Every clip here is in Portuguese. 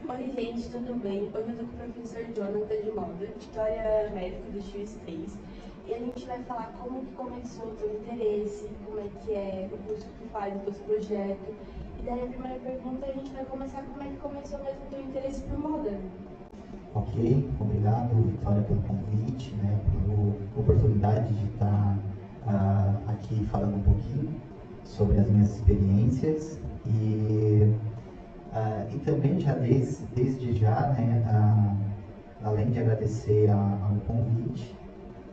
Oi, gente, tudo bem? Hoje eu tô com o professor Jonathan de moda, História Médica do X3, e a gente vai falar como que começou o teu interesse, como é que é o curso que tu faz, o teu projeto. E daí a primeira pergunta a gente vai começar como é que começou mesmo o teu interesse por moda. Ok, obrigado, Vitória, pelo convite, né, pela oportunidade de estar aqui falando um pouquinho sobre as minhas experiências e também já desde já, né, além de agradecer ao convite,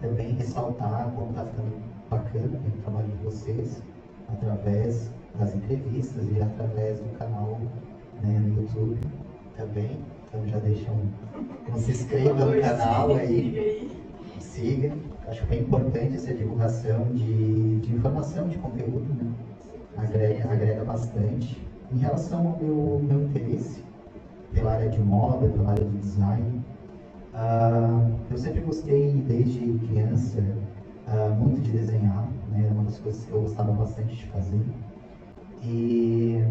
também ressaltar como está ficando bacana, né, o trabalho de vocês através das entrevistas e através do canal, né, no YouTube também. Então já deixam se inscreva no canal aí, siga. Acho que é importante essa divulgação de informação, de conteúdo, né? Agrega bastante. Em relação ao meu interesse pela área de moda, pela área de design, eu sempre gostei, desde criança, muito de desenhar, né? Era uma das coisas que eu gostava bastante de fazer. E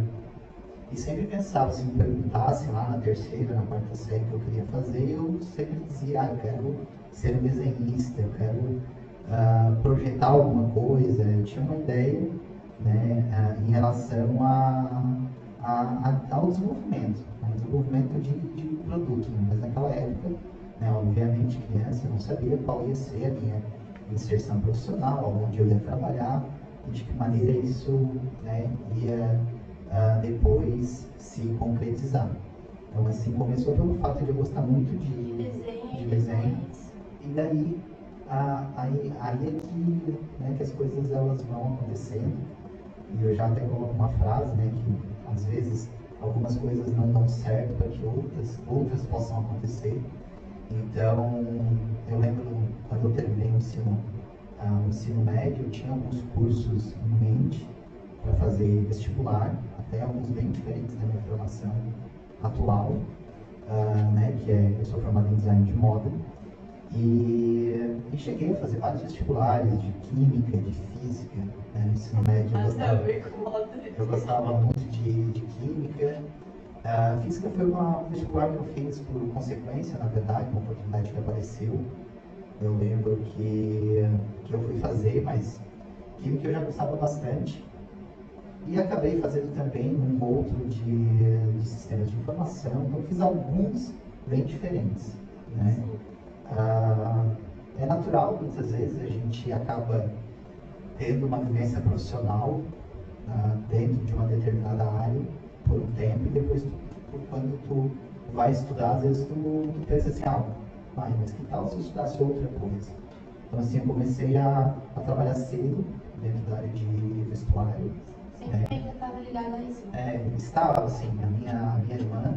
sempre pensava, se me perguntasse lá na terceira, na quarta série que eu queria fazer, eu sempre dizia, eu quero ser um desenhista, eu quero projetar alguma coisa. Eu tinha uma ideia, né, em relação ao desenvolvimento de produto, né? Mas naquela época, né, obviamente criança, eu não sabia qual ia ser a minha inserção profissional, onde eu ia trabalhar e de que maneira isso, né, ia depois se concretizar. Então, assim, começou pelo fato de eu gostar muito de desenho. E daí, aí é que, né, que as coisas elas vão acontecendo. E eu já até coloco uma frase, né, que às vezes algumas coisas não dão certo para que outras possam acontecer. Então, eu lembro quando eu terminei o ensino médio, eu tinha alguns cursos em mente para fazer vestibular, até alguns bem diferentes da minha formação atual, né, que é, eu sou formado em design de moda, e cheguei a fazer vários vestibulares de química, de física, né, no ensino médio. Eu gostava muito de química. Física foi um vestibular que eu fiz por consequência, na verdade, uma oportunidade que apareceu. Eu lembro que eu fui fazer, mas química eu já gostava bastante. E acabei fazendo também um outro de sistemas de informação. Então, fiz alguns bem diferentes, né? É natural, muitas vezes, a gente acaba tendo uma vivência profissional dentro de uma determinada área por um tempo e depois, quando tu vai estudar, às vezes tu pensa assim, mas que tal se eu estudasse outra coisa? Então, assim, eu comecei a trabalhar cedo dentro da área de vestuário. Sempre estava ligada a isso. Estava, assim, a minha irmã,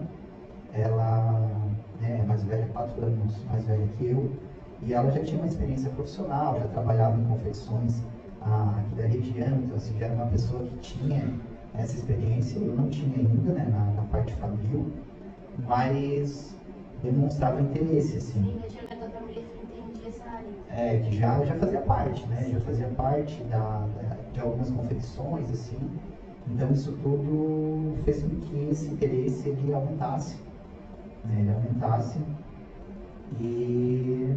ela, né, é mais velha, 4 anos mais velha que eu, e ela já tinha uma experiência profissional, já trabalhava em confecções aqui da região, então assim, já era uma pessoa que tinha essa experiência. Eu não tinha ainda, né, na parte fabril, mas demonstrava interesse, assim. Ainda tinha da família que entendia essa área. Que já fazia parte, né, já fazia parte de algumas confecções, assim. Então isso tudo fez com que esse interesse ele aumentasse, né, e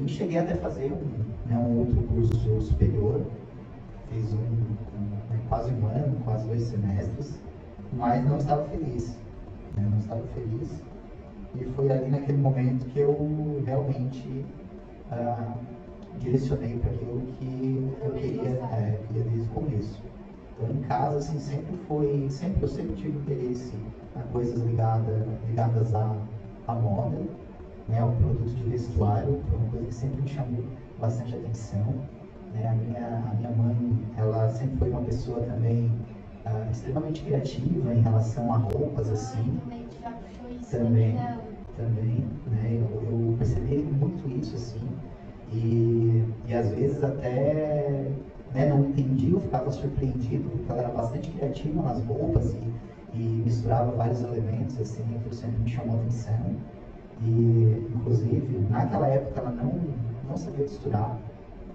cheguei até a fazer um outro curso superior. Fiz quase um ano, quase 2 semestres, mas não estava feliz, né? Não estava feliz. E foi ali naquele momento que eu realmente direcionei para aquilo que eu queria desde o começo. Então, em casa, assim, eu sempre tive interesse em coisas ligadas à moda, né, ao produto de vestuário. Foi uma coisa que sempre me chamou bastante atenção. Né? A minha mãe, ela sempre foi uma pessoa também extremamente criativa em relação a roupas, assim. Também, né? Eu percebi muito isso, assim. E às vezes até, né, não entendia, eu ficava surpreendido, porque ela era bastante criativa nas roupas e misturava vários elementos, assim, aquilo sempre me chamou a atenção. E, inclusive, naquela época ela não sabia costurar.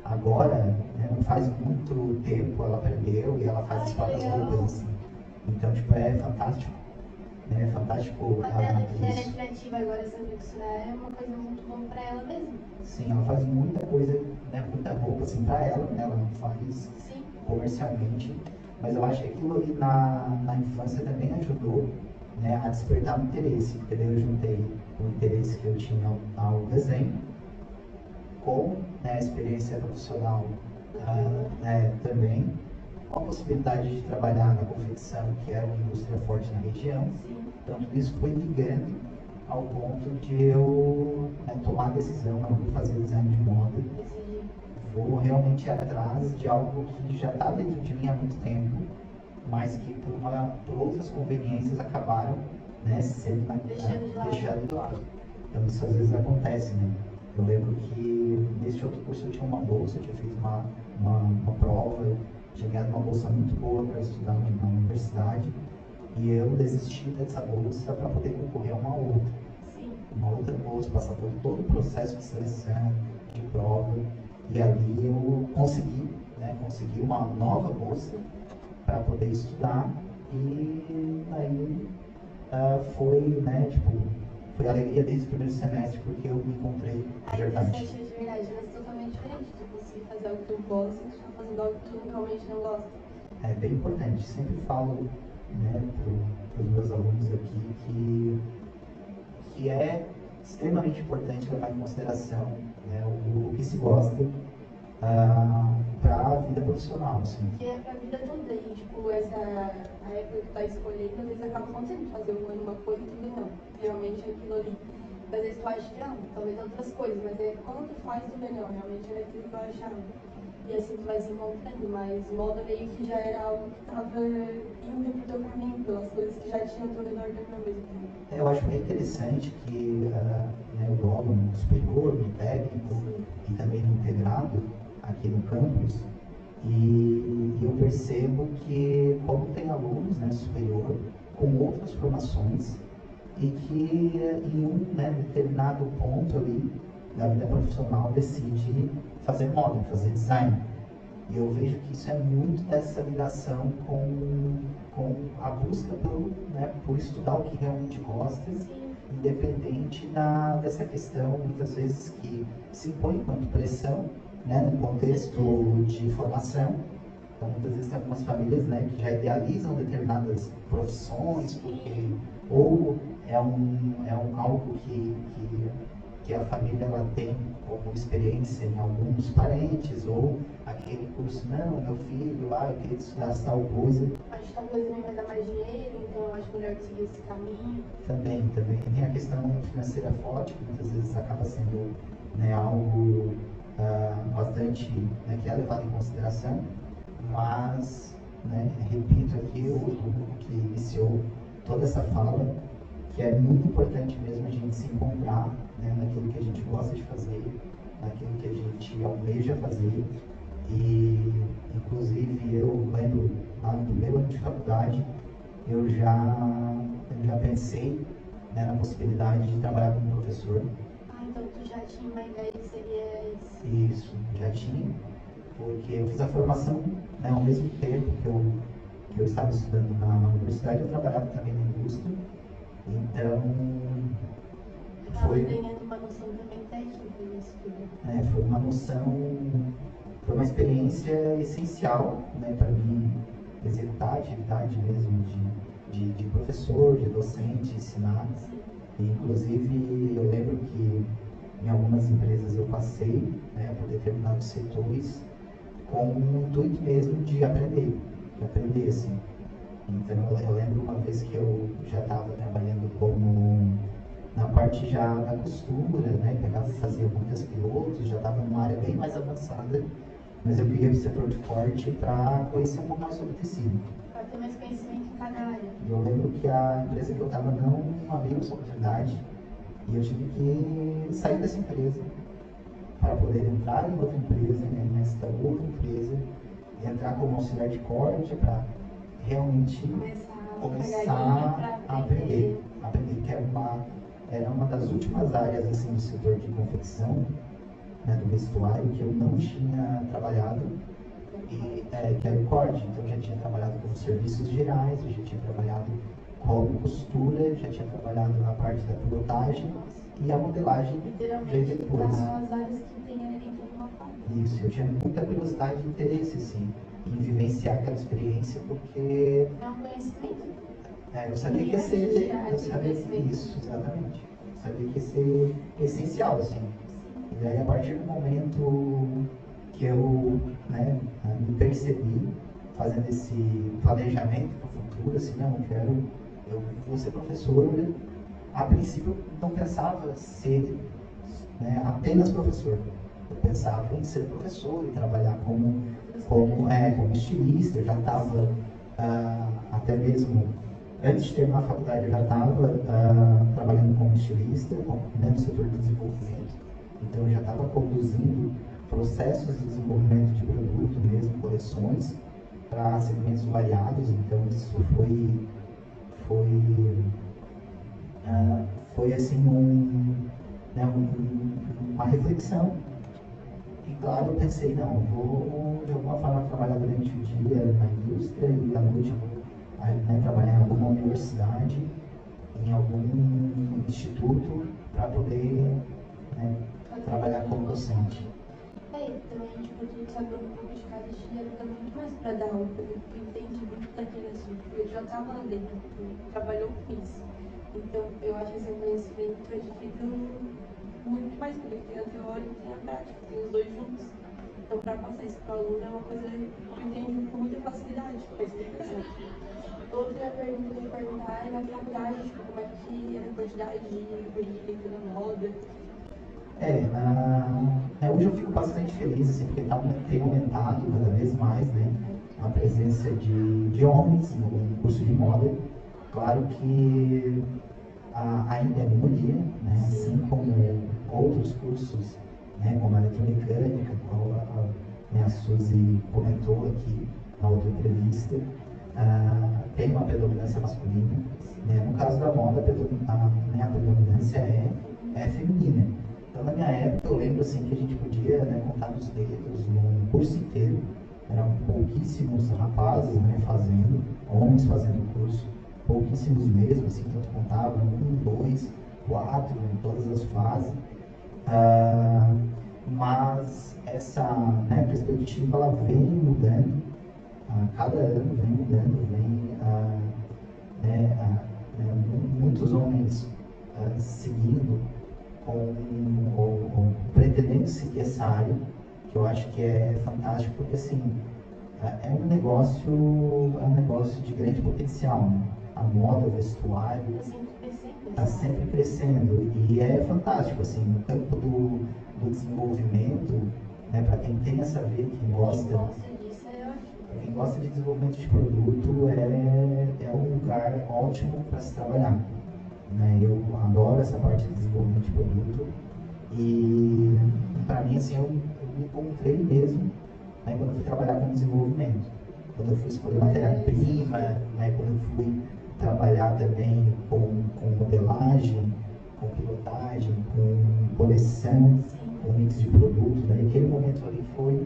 Agora, né, não faz muito tempo ela aprendeu e ela faz as próprias roupas, assim. Então, tipo, é fantástico. Né? fantástico. Até ela que era criativa agora, sabe costurar é uma coisa muito boa para ela mesmo. Sim, ela faz muita coisa, né, muita roupa assim para ela, né, ela não faz Sim. comercialmente, mas eu acho que aquilo ali na infância também ajudou, né, a despertar o interesse, porque daí eu juntei o interesse que eu tinha ao desenho com, né, a experiência profissional né, também, com a possibilidade de trabalhar na confecção, que é uma indústria forte na região. Sim. Então tudo isso foi ligando ao ponto de eu, né, tomar a decisão, eu vou fazer design de moda, vou realmente ir atrás de algo que já está dentro de mim há muito tempo, mas que por outras conveniências acabaram, né, sendo deixando de lado. Então isso às vezes acontece, né? Eu lembro que nesse outro curso eu tinha uma bolsa, eu tinha feito uma prova, eu tinha ganhado uma bolsa muito boa para estudar na universidade, e eu desisti dessa bolsa para poder concorrer a uma outra. Sim. Uma outra bolsa, passar por todo o processo de seleção, de prova, e ali eu consegui, né, consegui uma nova bolsa para poder estudar, e aí foi, né, tipo, foi alegria desde o primeiro semestre, porque eu me encontrei aí verdade. você acha de verdade, mas totalmente diferente de você fazer algo que tu gosta e tu tá fazendo algo que tu realmente não gosta. É bem importante, sempre falo, né, para os meus alunos aqui que é extremamente importante levar em consideração, né, o que se gosta para a vida profissional, assim. Que é pra vida toda, e tipo, a época que tu tá escolhendo, às vezes acaba acontecendo fazer uma coisa e tudo não. Realmente é aquilo ali. Às vezes tu acha que não, talvez outras coisas, mas é quando tu faz tu vê, não, realmente era aquilo que eu achava. E assim tu vai se encontrando, mas moda meio que já era algo que tava indo pro teu caminho, pelas coisas que já tinha ao teu redor também ao mesmo tempo. Eu acho bem interessante que né, o órgão superior, no técnico e também no integrado aqui no campus, e eu percebo que como tem alunos, né, superior com outras formações e que em um, né, determinado ponto ali da vida profissional decide fazer moda, fazer design. E eu vejo que isso é muito dessa ligação com a busca por estudar o que realmente gosta, independente dessa questão, muitas vezes, que se impõe enquanto pressão, né, no contexto de formação. Então, muitas vezes tem algumas famílias, né, que já idealizam determinadas profissões, porque ou é algo que a família ela tem como experiência em alguns parentes, ou aquele curso, não, meu filho, eu queria estudar tal coisa. Acho que talvez não vai dar mais dinheiro, então eu acho melhor seguir esse caminho. Também tem a questão financeira forte, que muitas vezes acaba sendo, né, algo bastante, né, que é levado em consideração, mas, né, repito aqui o que iniciou toda essa fala, que é muito importante mesmo a gente se encontrar, né, naquilo que a gente gosta de fazer, naquilo que a gente almeja fazer. E, inclusive, eu lembro, lá no primeiro ano de faculdade, eu já pensei, né, na possibilidade de trabalhar como professor. Então tu já tinha uma ideia que seria isso? Isso, já tinha, porque eu fiz a formação, né, ao mesmo tempo que eu estava estudando na universidade, eu trabalhava também na indústria. Então, foi ganhando uma noção também técnica disso tudo. Foi uma noção, foi uma experiência essencial, né, para mim executar a atividade mesmo de professor, de docente, ensinar. E, inclusive, eu lembro que em algumas empresas eu passei, né, por determinados setores com o intuito mesmo de aprender assim. Então, eu lembro uma vez que eu já estava trabalhando na parte já da costura, né? Pegava e fazia muitas pilotos, já estava numa área bem mais avançada, mas eu queria o setor de corte para conhecer um pouco mais sobre tecido. Para ter mais conhecimento em cada área. E eu lembro que a empresa que eu estava não abriu essa oportunidade, e eu tive que sair dessa empresa para poder entrar em outra empresa, né, nessa outra empresa, e entrar como auxiliar de corte para realmente começar a aprender, que era uma das últimas áreas assim, do setor de confecção, né, do vestuário, que eu não tinha trabalhado, que era o corte. Então, eu já tinha trabalhado com serviços gerais, eu já tinha trabalhado como costura, já tinha trabalhado na parte da pilotagem e a modelagem veio Literalmente, depois. as áreas que tem ali dentro de uma fábrica. Isso, eu tinha muita curiosidade e interesse, assim, em vivenciar aquela experiência, porque É um conhecimento. eu sabia que ia ser, eu sabia isso, exatamente. Eu sabia que ia ser essencial, assim. E aí, a partir do momento que eu, né, me percebi fazendo esse planejamento para o futuro, assim, não, eu vou ser professor. A princípio, eu não pensava ser, né, apenas professor. Eu pensava em ser professor e trabalhar como estilista. Eu já estava, até mesmo antes de terminar a faculdade, eu já estava trabalhando como estilista, no setor de desenvolvimento. Então, eu já estava conduzindo processos de desenvolvimento de produto mesmo, coleções, para segmentos variados. Então, isso foi assim, uma reflexão. E claro, eu pensei, não, vou de alguma forma trabalhar durante o dia na indústria e à noite eu vou, né, trabalhar em alguma universidade, em algum instituto, para poder, né, trabalhar como docente. Também, tipo, tu saber um pouco de cada estilo ajuda muito mais pra dar aula, porque tu entende muito daquele assunto. Eu já tava lá dentro, tu trabalhou com isso. Então, eu acho que esse conhecimento edifica muito mais, porque tem a teoria e tem a prática, tem os dois juntos. Então, para passar isso para o aluno é uma coisa que eu entendo com muita facilidade, com a explicação. Outra pergunta que eu ia perguntar é na faculdade, tipo, como é que era a quantidade de dentro da moda. Hoje eu fico bastante feliz, assim, porque tem aumentado cada vez mais, né, a presença de homens no curso de moda. Claro que ainda é minoria, né, assim como outros cursos, né, como a eletromecânica, qual a Suzy comentou aqui na outra entrevista, tem uma predominância masculina. Né? No caso da moda, a predominância é feminina. Então, na minha época, eu lembro assim, que a gente podia, né, contar nos dedos no curso inteiro. Eram pouquíssimos rapazes, né, homens fazendo o curso, pouquíssimos mesmo, assim, tanto contavam 1, 2, 4, em todas as fases. Mas essa, né, perspectiva ela vem mudando, cada ano vem mudando, muitos homens seguindo ou pretendendo seguir essa área, que eu acho que é fantástico, porque assim, é um negócio de grande potencial, né? A moda, o vestuário está sempre crescendo e é fantástico, assim, no campo do desenvolvimento, né, para quem tem essa veia, quem gosta de desenvolvimento de produto, é um lugar ótimo para se trabalhar. Né? Eu adoro essa parte de desenvolvimento de produto e para mim, assim, eu me encontrei mesmo, né, quando eu fui trabalhar com desenvolvimento. Quando eu fui escolher matéria-prima, né, quando eu fui trabalhar também com modelagem, com pilotagem, com coleção, com mix de produtos, né? Aquele momento ali foi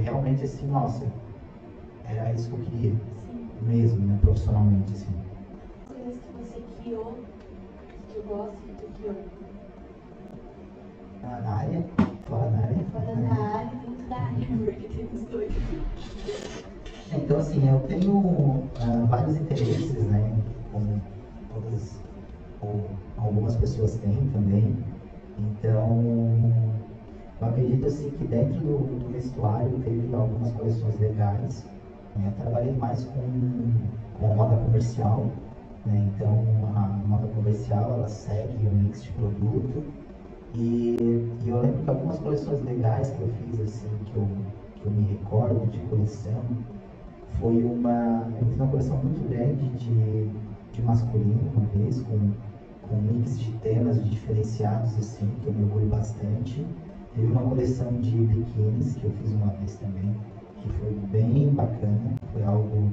realmente assim, nossa, era isso que eu queria mesmo, né, profissionalmente, assim. Coisas que você criou, que tu gosta e tu criou? Na área? Fora da área? Fora da área e dentro da área, porque tem os dois. Então, assim, eu tenho vários interesses, né, como todas, ou algumas pessoas têm também. Então, eu acredito, assim, que dentro do vestuário teve algumas coleções legais. Né? Eu trabalhei mais com moda comercial, né? Então, a moda comercial, ela segue um mix de produto. E eu lembro que algumas coleções legais que eu fiz, assim, que eu me recordo de coleção, eu fiz uma coleção muito grande de masculino uma vez, com mix de temas diferenciados, assim, que eu me orgulho bastante. Teve uma coleção de biquínis que eu fiz uma vez também, que foi bem bacana, foi algo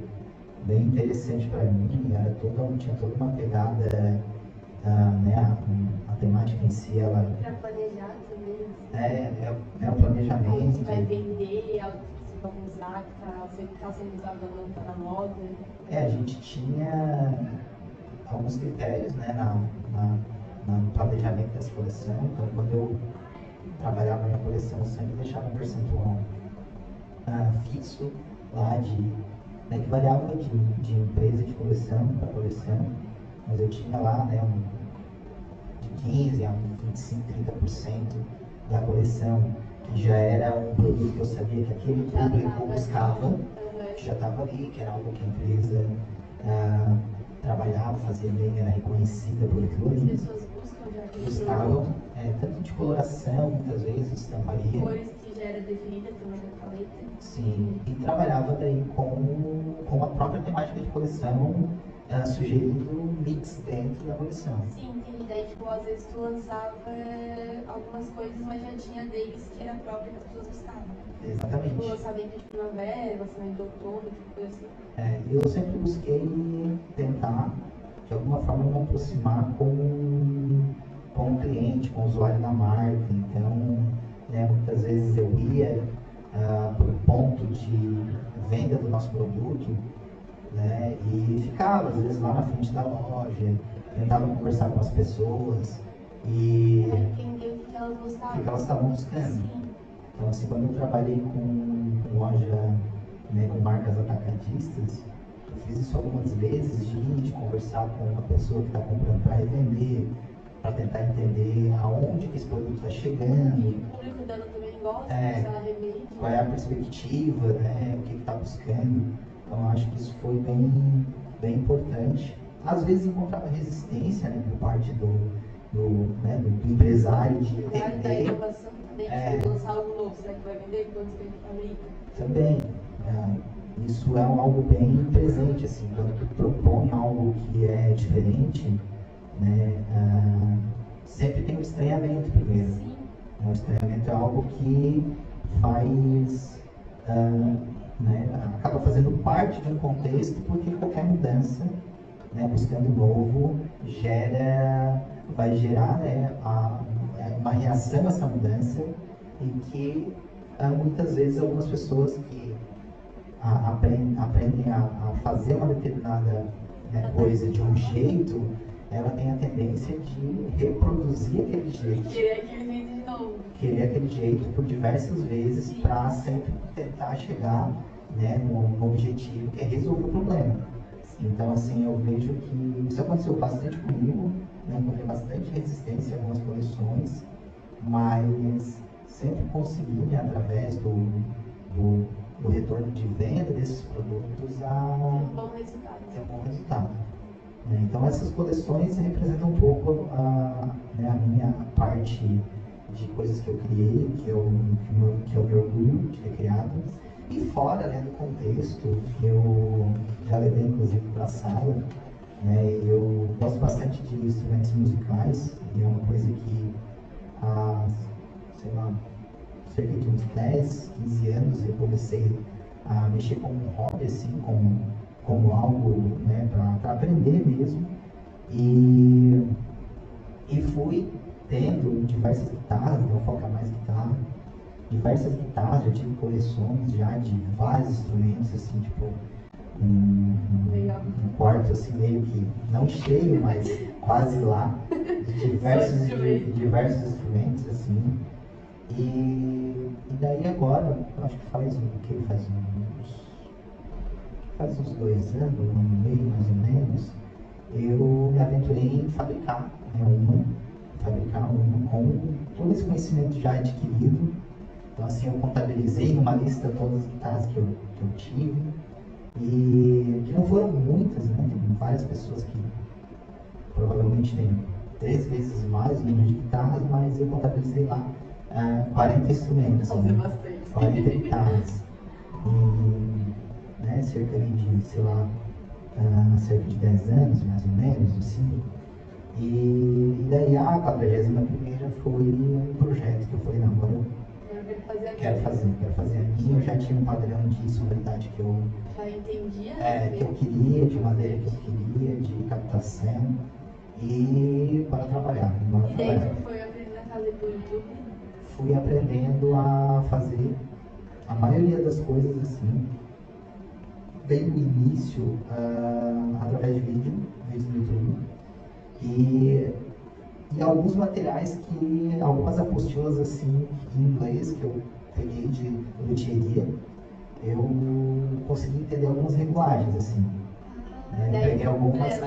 bem interessante para mim, tinha toda uma pegada, né, a temática em si, ela... Para planejar também. É o planejamento. Como você vai vender, vamos usar, que está sendo usado ou não, está na moda? A gente tinha alguns critérios, né, no planejamento dessa coleção. Então, quando eu trabalhava na coleção, eu sempre deixava um percentual fixo lá né, que variava de empresa de coleção para coleção, mas eu tinha lá, né, de 15% a 25%, 30% da coleção, que já era um produto que eu sabia que aquele público buscava, que já estava ali, que era algo que a empresa trabalhava, fazia bem, era reconhecida por aquilo ali. As pessoas Buscavam, tanto de coloração, muitas vezes, estamparia. Cores que já era definida pela paleta. Sim, e trabalhava daí com a própria temática de coleção, sugerindo um mix dentro da coleção. Sim, entendi. Daí, tipo, às vezes tu lançava algumas coisas, mas já tinha deles que era própria que as pessoas buscavam. Exatamente. Tipo, lançamento de primavera, lançamento de outono, tipo coisa assim. Eu sempre busquei tentar, de alguma forma, me aproximar com o cliente, com o usuário da marca. Então, né, muitas vezes eu ia para o ponto de venda do nosso produto, né, e ficava, às vezes, lá na frente da loja, tentava conversar com as pessoas e entender o que elas gostavam. o que elas estavam buscando. Sim. Então, assim, quando eu trabalhei com loja, né, com marcas atacadistas, eu fiz isso algumas vezes, de conversar com uma pessoa que está comprando para revender, para tentar entender aonde que esse produto está chegando. E o público dela também gosta, se ela revende. Qual é a perspectiva, né, o que está buscando. Então, eu acho que isso foi bem, bem importante. Às vezes encontrava resistência, né, por parte do empresário de entender. Da inovação também, de lançar algo novo, será que vai vender? Quantos que a gente fabrica? Também. Isso é algo bem presente, assim, quando tu propõe algo que é diferente, né, sempre tem um estranhamento primeiro. Sim. O estranhamento é algo que faz, né, acaba fazendo parte de um contexto, porque qualquer mudança, né, buscando novo, vai gerar, né, uma reação a essa mudança, e que muitas vezes algumas pessoas que aprendem a fazer uma determinada, né, coisa de um jeito, ela tem a tendência de reproduzir aquele jeito. Querer aquele jeito de novo. Querer aquele jeito por diversas vezes para sempre tentar chegar, né, no objetivo que é resolver o problema. Então, assim, eu vejo que isso aconteceu bastante comigo, né, encontrei bastante resistência em algumas coleções, mas sempre consegui, né, através do retorno de venda desses produtos, ter um bom resultado. Então, essas coleções representam um pouco né, a minha parte de coisas que eu criei, que eu me orgulho de ter criado. E fora, né, do contexto, que eu já levei inclusive para a sala, né, eu gosto bastante de instrumentos musicais, e é uma coisa que há, sei lá, cerca de uns 10, 15 anos eu comecei a mexer como um hobby, assim, como algo, né, para aprender mesmo. E fui tendo diversas guitarras, não foca mais guitarra, diversas guitarras, já tive coleções já de vários instrumentos, assim, tipo, um quarto assim meio que não cheio, mas quase lá, de diversos instrumentos, assim. E daí agora, acho que faz uns 2 anos, 1 ano e meio mais ou menos, eu me aventurei em fabricar uma com todo esse conhecimento já adquirido. Então, assim, eu contabilizei numa lista todas as guitarras que eu tive, e que não foram muitas, né? Tem várias pessoas que provavelmente têm 3 vezes mais o número de guitarras, mas eu contabilizei lá 40 instrumentos, né? 40 guitarras. E, né, cerca de, sei lá, cerca de 10 anos, mais ou menos, assim. E daí a 41ª foi um projeto que eu falei, não, agora eu quero fazer a minha. Eu já tinha um padrão de sonoridade que eu já entendia, que eu queria, de maneira que eu queria, de captação, e para trabalhar. E daí tu foi aprendendo a fazer por YouTube? Fui aprendendo a fazer a maioria das coisas, assim, veio do início através de vídeos no YouTube. E alguns materiais algumas apostilas, assim, em inglês, que eu peguei de loteria, eu consegui entender algumas regulagens, assim. Eu peguei algumas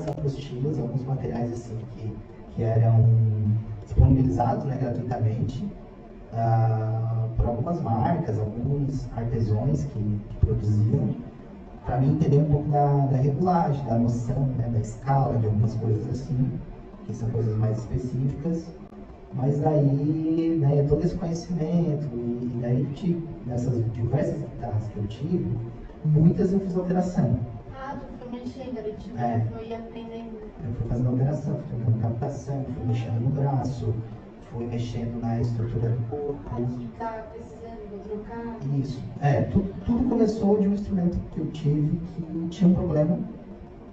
apostilas, alguns materiais assim que eram disponibilizados, né, gratuitamente por algumas marcas, alguns artesãos que produziam, para mim entender um pouco da regulagem, da noção, né, da escala, de algumas coisas assim, que são coisas mais específicas. Mas daí, né, todo esse conhecimento, e daí nessas diversas guitarras que eu tive, muitas eu fiz alteração. Tu foi mexendo, foi aprendendo. Eu fui fazendo alteração, fui fazendo captação, fui mexendo no braço, fui mexendo na estrutura do corpo. Aqui tá precisando, vou trocar. Isso. Tudo começou de um instrumento que eu tive que tinha um problema.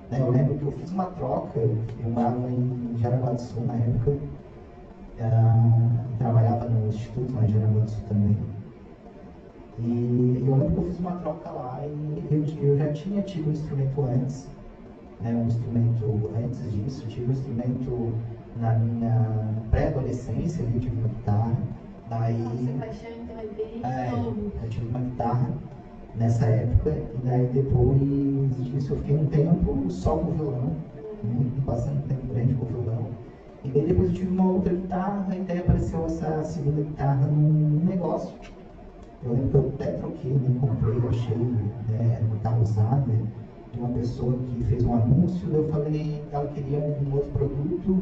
Né? Eu lembro que eu fiz uma troca, eu morava em Jaraguá do Sul na época, trabalhava no Instituto lá em Jaraguá do Sul também. E eu lembro que eu fiz uma troca lá e eu já tinha tido um instrumento antes, né, um instrumento antes disso, tive um instrumento na minha pré-adolescência, eu tive uma guitarra, daí... eu tive uma guitarra nessa época, e daí depois disso eu fiquei um tempo só com violão, passando um tempo grande com violão, e daí depois eu tive uma outra guitarra, e daí apareceu essa segunda guitarra num negócio. Eu lembro que eu até troquei, nem comprei, eu achei, né, uma guitarra usada de uma pessoa que fez um anúncio, eu falei, ela queria um outro produto,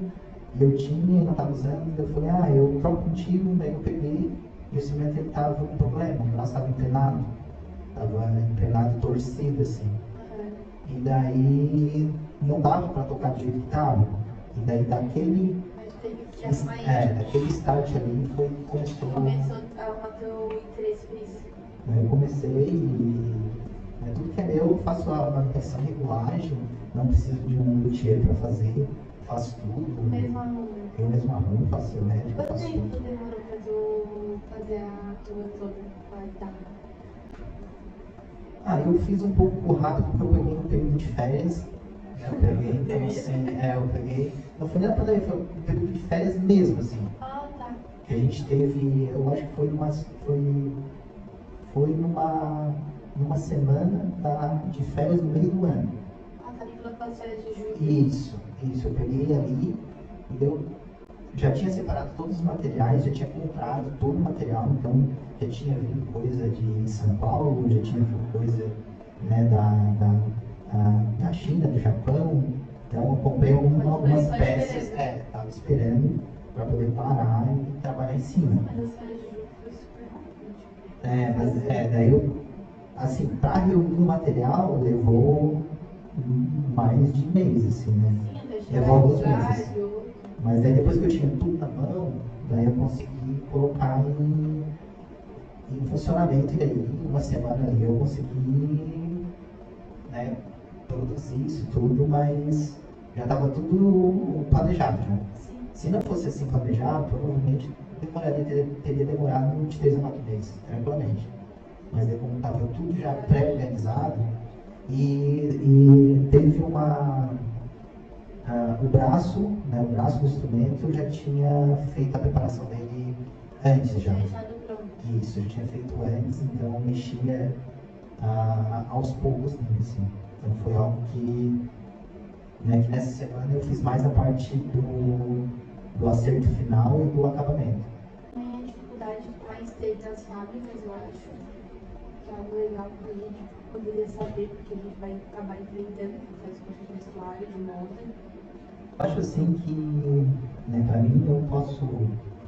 e eu tinha, não estava usando, eu falei, eu troco contigo, daí eu peguei, e o instrumento estava com problema, o braço estava emprenado torcido, assim. E daí não dava para tocar do jeito que estava. E daí daquele start ali começou a bater o interesse por isso. Eu comecei tudo que é meu, eu faço a manutenção, regulagem, não preciso de um luthier para fazer, faço tudo. Eu mesmo arrumo, faço elétrica, faço tudo. Quanto tempo demorou para tu fazer a tua toda a guitarra? Eu fiz um pouco rápido porque eu peguei um período de férias. Eu peguei. Não foi nem a pandemia, foi um período de férias mesmo, assim. Tá. Que a gente teve, eu acho que foi numa semana de férias no meio do ano. Tá ali pelas férias de julho. Isso, eu peguei ali e eu já tinha separado todos os materiais, já tinha comprado todo o material, então já tinha vindo coisa de São Paulo, já tinha vindo coisa, né, da China, do Japão, então eu comprei algumas peças, estava esperando para poder parar e trabalhar em cima. Mas as férias de julho foi super rápido. Daí eu, assim, para reunir o material levou mais de mês, assim, né? Levou alguns meses. Mas daí depois que eu tinha tudo na mão, daí eu consegui colocar em funcionamento, e aí uma semana ali eu consegui, né, produzir isso tudo, mas já estava tudo planejado, né? Se não fosse assim planejado, provavelmente teria demorado de 3 a 4 meses, tranquilamente. Mas aí como estava tudo já pré-organizado, e teve o braço do instrumento, eu já tinha feito a preparação dele antes já. Isso, eu já tinha feito antes, então eu mexia aos poucos nele, assim. Então foi algo que nessa semana eu fiz mais a parte do acerto final e do acabamento. A dificuldade mais teve nas fábricas, eu acho, que é algo legal que a gente poderia saber, porque a gente vai acabar enfrentando, que faz curso de vestuário, de moda. Eu acho assim que, para mim, eu posso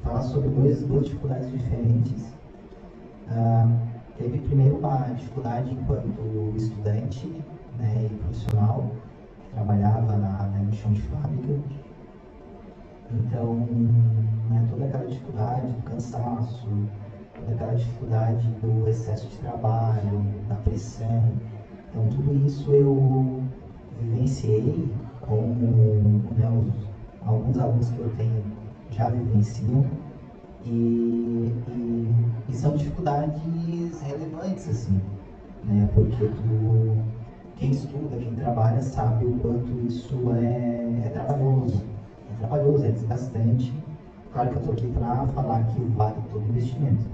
falar sobre duas dificuldades diferentes. Teve primeiro uma dificuldade enquanto estudante, né, e profissional, que trabalhava no chão de fábrica. Então, toda aquela dificuldade do cansaço, toda aquela dificuldade do excesso de trabalho, da pressão. Então, tudo isso eu vivenciei, como alguns alunos que eu tenho já vivenciam. e são dificuldades relevantes, assim, né? Porque quem estuda, quem trabalha, sabe o quanto isso é trabalhoso. É trabalhoso, é desgastante. Claro que eu estou aqui para falar que vale todo investimento.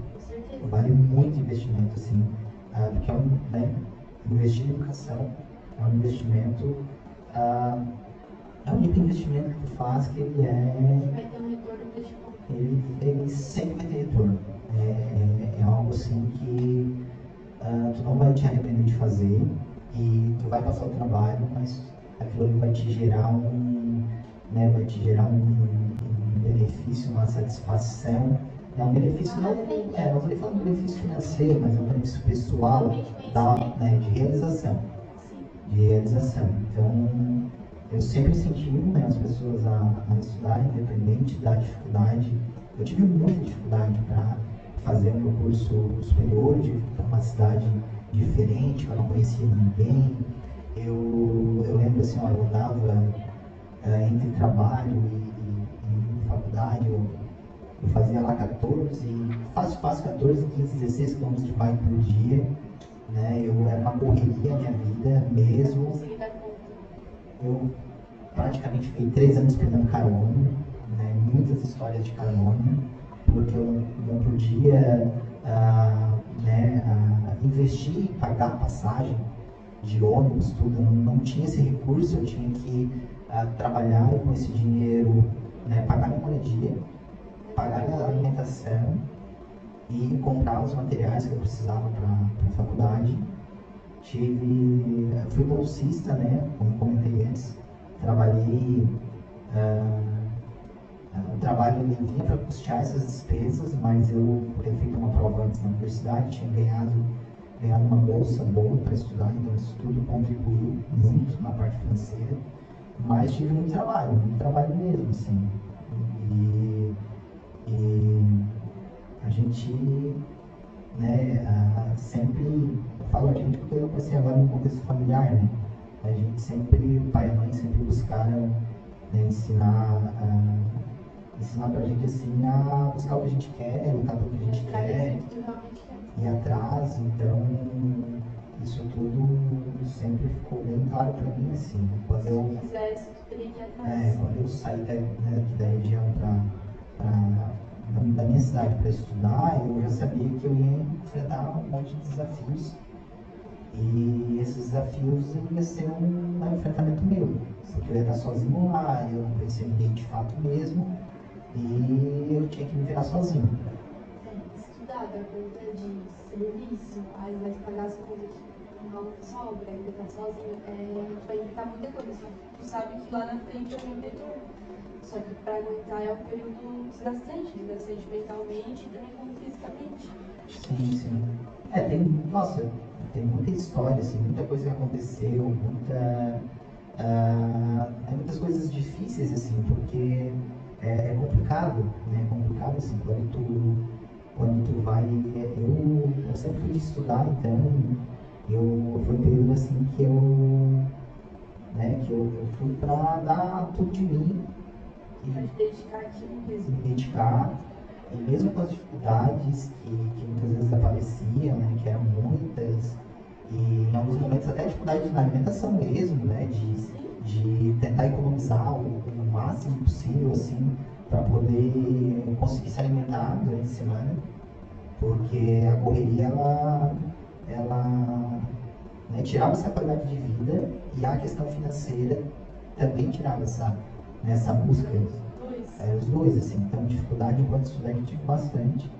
Vale muito investimento, assim, porque né, investir em educação é um investimento, é o único investimento que tu faz que ele vai ter um retorno investido. ele sempre vai ter retorno. É algo assim que tu não vai te arrepender de fazer e tu vai passar o trabalho, mas aquilo ali vai te gerar vai te gerar um benefício, uma satisfação. É um benefício não estou nem falando de benefício financeiro, mas é um benefício pessoal de realização. De realização. Então, eu sempre incentivo, né, as pessoas a estudar, independente da dificuldade. Eu tive muita dificuldade para fazer um curso superior, de uma cidade diferente, eu não conhecia ninguém. Eu lembro assim, eu andava entre trabalho e faculdade, eu fazia lá 14, 15, 16 quilômetros de bike por dia, né? Era uma correria a minha vida mesmo. Eu praticamente fiquei 3 anos pegando carona, né? Muitas histórias de carona, porque eu não podia investir e pagar passagem de ônibus, tudo, não tinha esse recurso, eu tinha que trabalhar e com esse dinheiro, né, pagar minha moradia, pagar minha alimentação e comprar os materiais que eu precisava para a faculdade. Fui bolsista, né, como comentei antes, trabalhei, o trabalho ele vinha para custear essas despesas, mas eu tinha feito uma prova antes na universidade, tinha ganhado uma bolsa boa para estudar, então isso tudo contribuiu muito na parte financeira, mas tive muito trabalho mesmo, assim. E a gente, né, sempre, falo a gente porque eu comecei agora no contexto familiar, né? A gente sempre, o pai e a mãe sempre buscaram, né, ensinar pra gente assim a buscar o que a gente quer, lutar pelo que a gente quer, ir atrás. Então isso tudo sempre ficou bem claro para mim, assim, quando eu saí da região da minha cidade para estudar, eu já sabia que eu ia enfrentar um monte de desafios. E esses desafios iam ser um enfrentamento meu, porque eu ia estar sozinho lá, eu não conhecia ninguém de fato mesmo, e eu tinha que me virar sozinho. Estudar, dar conta de serviço, aí vai pagar as contas que não sobra, ainda tá sozinho, vai enfrentar muita coisa. Tu sabe que lá na frente eu vou ter retorno. Só que para aguentar é um período desgastante mentalmente e também como fisicamente. Sim. Tem muita história, assim, muita coisa que aconteceu, muitas coisas difíceis, assim, porque é complicado, né? É complicado, assim, quando tu vai. Eu sempre fui estudar, então foi um período assim que eu fui para dar tudo de mim. Me dedicar, e mesmo com as dificuldades que muitas vezes apareciam, né, que eram muitas, e em alguns momentos até dificuldades na alimentação mesmo, né, de tentar economizar o máximo possível, assim, para poder conseguir se alimentar durante a semana, porque a correria, ela né, tirava essa qualidade de vida, e a questão financeira também tirava essa busca. Os dois, assim, então dificuldade enquanto estudante tive bastante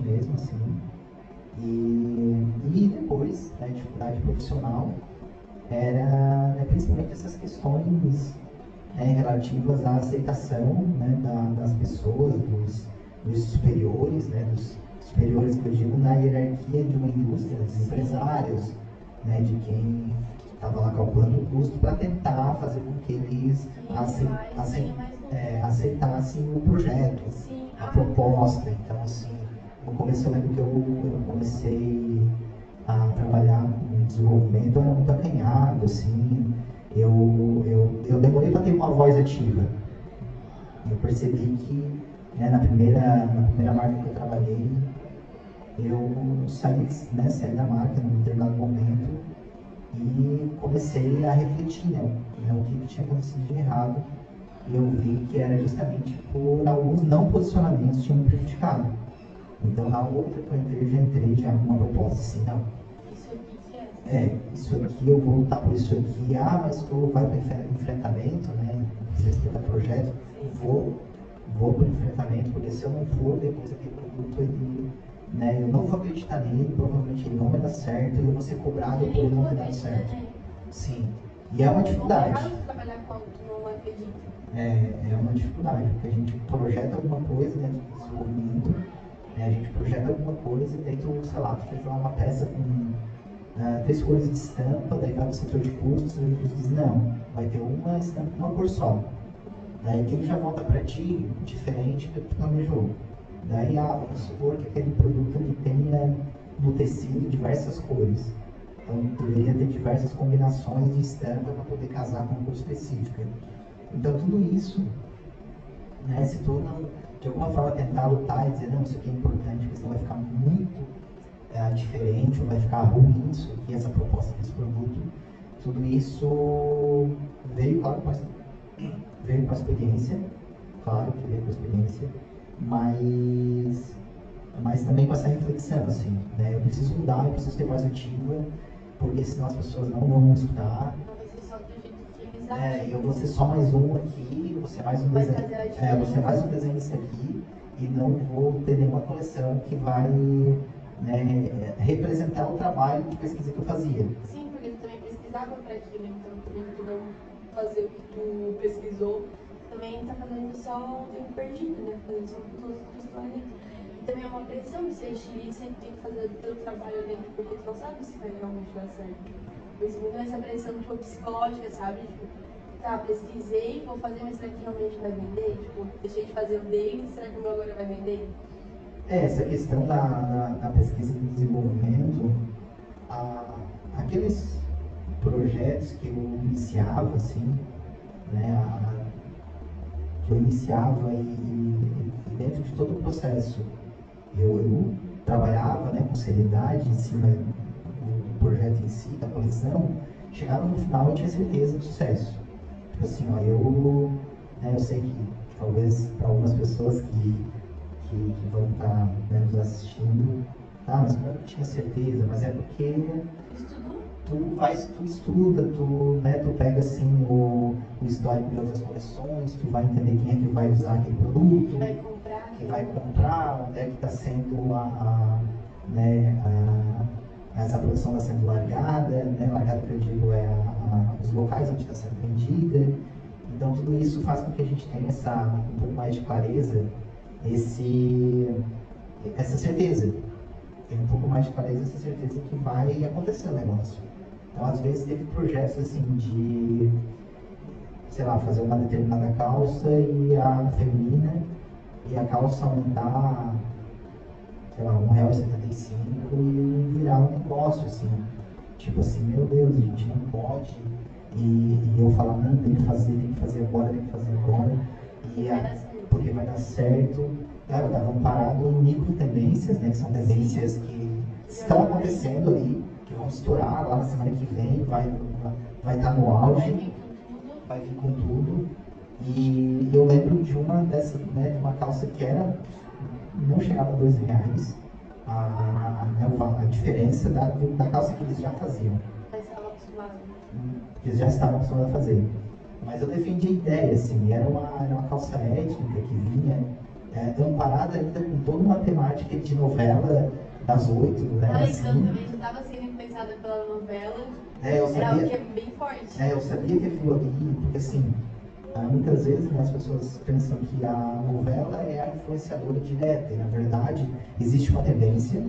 mesmo, assim. E depois, né, dificuldade profissional, era principalmente essas questões relativas à aceitação, né, das pessoas, dos superiores, né, dos superiores que eu digo na hierarquia de uma indústria, dos empresários, né, de quem estava lá calculando o custo para tentar fazer com que eles aceitassem o projeto, a proposta. Então, assim, no começo eu lembro que eu comecei a trabalhar com desenvolvimento, eu era muito acanhado, assim, eu demorei para ter uma voz ativa. Eu percebi que né, na primeira marca que eu trabalhei, eu saí da marca num determinado momento e comecei a refletir, né, o que tinha acontecido de errado. E eu vi que era justamente por alguns não posicionamentos que tinham me prejudicado. Então, na outra que eu entrei já com uma proposta assim, não. Isso aqui que é? Isso aqui eu vou lutar por isso aqui. Ah, mas tu vai para enfrentamento, né? Você explica projeto, vou para o enfrentamento, porque se eu não for, depois aquele produto, ele, né, eu não vou acreditar nele, provavelmente ele não vai dar certo, e eu vou ser cobrado por ele não ter dado certo. Sim. E é uma dificuldade. Trabalhar com algo que não acredita. É uma dificuldade, porque a gente projeta alguma coisa dentro do desenvolvimento, né? A gente projeta alguma coisa e daí tu, sei lá, tu fez lá uma peça com 3 cores de estampa, daí vai pro setor de custos e ele diz, não, vai ter uma estampa, uma cor só. Daí aquilo já volta para ti diferente do que tu planejou. Daí, vamos supor que aquele produto ele tenha no tecido diversas cores. Então, deveria ter diversas combinações de estampa para poder casar com uma cor específica. Então, tudo isso, né, se tu não, de alguma forma, tentar lutar e dizer, não, isso aqui é importante, porque senão vai ficar muito diferente, ou vai ficar ruim isso aqui, essa proposta desse produto, tudo isso veio, claro, veio com a experiência, claro que veio com a experiência, mas também com essa reflexão, assim, né, eu preciso mudar, eu preciso ter mais ativa, porque senão as pessoas não vão me escutar. Eu vou ser só mais um aqui, vou ser mais um desenhista aqui, e não vou ter nenhuma coleção que vai, né, representar o trabalho de pesquisa que eu fazia. Sim, porque tu também pesquisava para aquilo, então também tu não fazer o que tu pesquisou, também tá fazendo só o tempo perdido, né? Fazendo só o que tu pesquisou ali. E também é uma pressão de ser estilista e tem que fazer teu trabalho dentro, porque tu não sabe se vai realmente dar certo. Mas muito essa pressão tipo, psicológica, sabe? Tipo, tá, pesquisei, vou fazer, mas será que realmente vai vender? Tipo, deixei de fazer o dele, será que o meu agora vai vender? Essa questão da pesquisa e desenvolvimento, aqueles projetos que eu iniciava, assim, né, que eu iniciava e dentro de todo o processo eu trabalhava, né, com seriedade em cima do projeto em si, da coleção, chegava no final eu tinha certeza do sucesso. Tipo assim, ó, eu sei que talvez para algumas pessoas que vão estar, né, nos assistindo, mas como eu tinha certeza, mas é porque tu estuda, tu pega assim o histórico de outras coleções, tu vai entender quem é que vai usar aquele produto, que vai comprar, onde é que está sendo essa produção está sendo largada, né? Largada que eu digo os locais onde está sendo vendida. Então tudo isso faz com que a gente tenha um pouco mais de clareza, essa certeza. Tem um pouco mais de clareza, essa certeza que vai acontecer o negócio. Então às vezes teve projetos assim de, sei lá, fazer uma determinada calça e a feminina e a calça aumentar, sei lá, R$1,75 e virar um negócio, assim. Tipo assim, meu Deus, a gente não pode. E eu falar, não, tem que fazer agora, porque vai dar certo. Claro, estavam parados em micro tendências, né, que são tendências que estão acontecendo ali, que vão estourar lá na semana que vem, vai estar no auge, vai vir com tudo. E eu lembro de uma dessas, né, de uma calça que não chegava a R$2, a diferença da calça que eles já faziam. Que eles já estavam acostumados a fazer. Mas eu defendi a ideia, assim, era uma calça étnica que vinha amparada ainda com toda uma temática de novela das 8, né? Então também já estava sendo pensada pela novela, era algo que é bem forte. Eu sabia que aquilo ali, porque assim, muitas vezes, né, as pessoas pensam que a novela é a influenciadora direta, e na verdade existe uma tendência,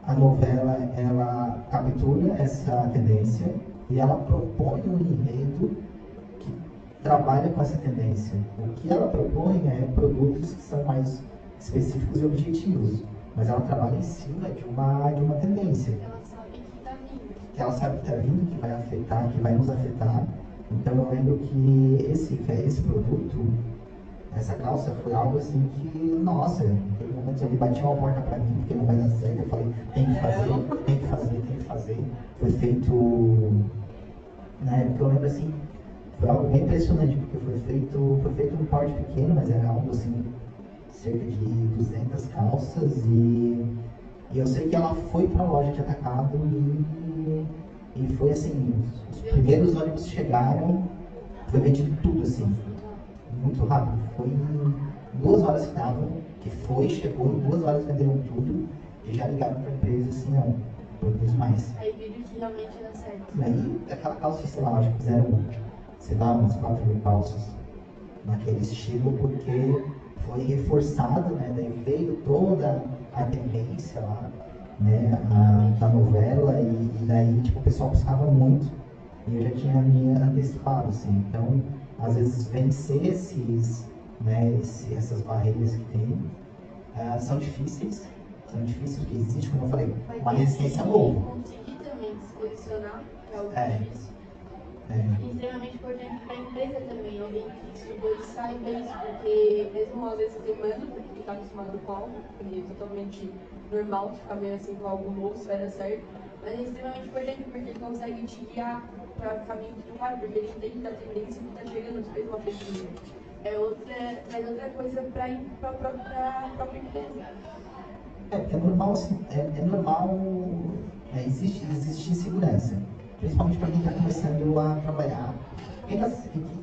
a novela ela captura essa tendência e ela propõe um enredo que trabalha com essa tendência. O que ela propõe é produtos que são mais específicos e objetivos, mas ela trabalha em cima de uma tendência. Ela sabe que está vindo. Que ela sabe que está vindo, que vai afetar, que vai nos afetar. Então eu lembro que esse produto, Essa calça foi algo assim que, nossa, naquele momento ele batia uma porta pra mim, porque não vai dar certo. Eu falei, tem que fazer, tem que fazer, tem que fazer. Foi feito, na época eu lembro assim, foi algo bem impressionante, porque foi feito um porte pequeno, mas era algo assim, cerca de 200 calças, e eu sei que ela foi para a loja de atacado e foi assim, os primeiros ônibus chegaram, foi vendido tudo assim, muito rápido. Foi em 2 horas que estavam, que foi, chegou, em 2 horas venderam tudo e já ligaram para a empresa assim, não, produz mais. Aí viram que realmente era certo. E aí aquela calça, sei lá, acho que fizeram, sei lá, umas 4.000 calças naquele estilo, porque foi reforçado, né? Daí veio toda a tendência lá, né? Da novela, e daí tipo, o pessoal buscava muito, e eu já tinha me antecipado, assim. Então, às vezes, vencer né, essas barreiras que tem são difíceis, porque existe, como eu falei, uma resistência boa. Conseguir também se posicionar, que é algo difícil. É. E extremamente importante para a empresa também, alguém que estudou e saiba isso, porque mesmo às vezes demanda, porque está acostumado com algo, que é totalmente normal, ficar meio assim com algo novo, se vai dar certo, mas é extremamente importante porque ele consegue te guiar para o caminho que tu vai, porque ele entende da tendência que está chegando, tu fez uma pesquisa. Mas outra coisa para a própria empresa. É normal, assim, é normal, existe insegurança, principalmente para quem está começando a trabalhar. Quem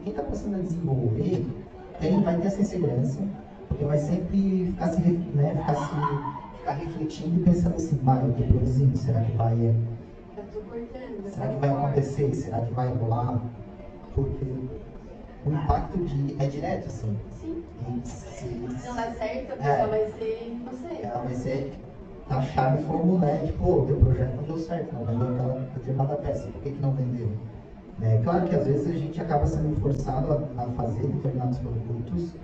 está começando a desenvolver vai ter essa insegurança, porque vai sempre ficar refletindo e pensando assim, eu estou produzindo, será que vai acontecer, será que vai rolar? Porque o impacto é direto, assim. Sim. Se não dá certo, a pessoa vai ser em você. Ela vai ser taxada como, né, tipo, o teu projeto não deu certo, não vendeu aquela determinada peça, por que não vendeu? Claro que às vezes a gente acaba sendo forçado a fazer determinados produtos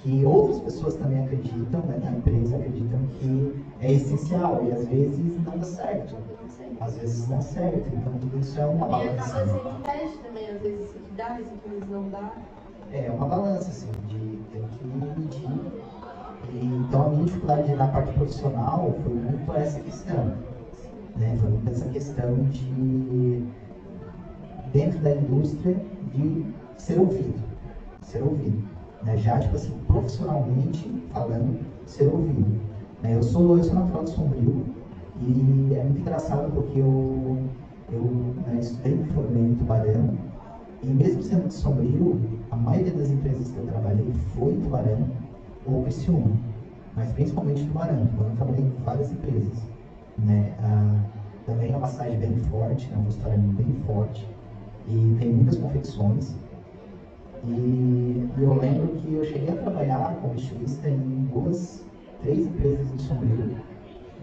que outras pessoas também acreditam, né, na empresa acreditam que é essencial, e às vezes não dá certo. Às vezes dá certo, então tudo isso é uma balança. E acaba sendo teste também, às vezes isso que dá, isso que às vezes não dá. É uma balança, assim, de ter que medir. Então a minha dificuldade na parte profissional foi muito essa questão. Né? Foi muito essa questão de, dentro da indústria, de ser ouvido. Né? Já, tipo assim, profissionalmente falando, ser ouvido. Né? Eu sou natural de Sombrio, e é muito engraçado porque eu estudei, me formei em Tubarão, e mesmo sendo de Sombrio, a maioria das empresas que eu trabalhei foi em Tubarão ou Criciúma, mas principalmente Tubarão, quando eu trabalhei em várias empresas. Né? Também é uma cidade bem forte, é uma história bem forte, e tem muitas confecções. E eu lembro que eu cheguei a trabalhar como estilista em 3 empresas de Sombrio,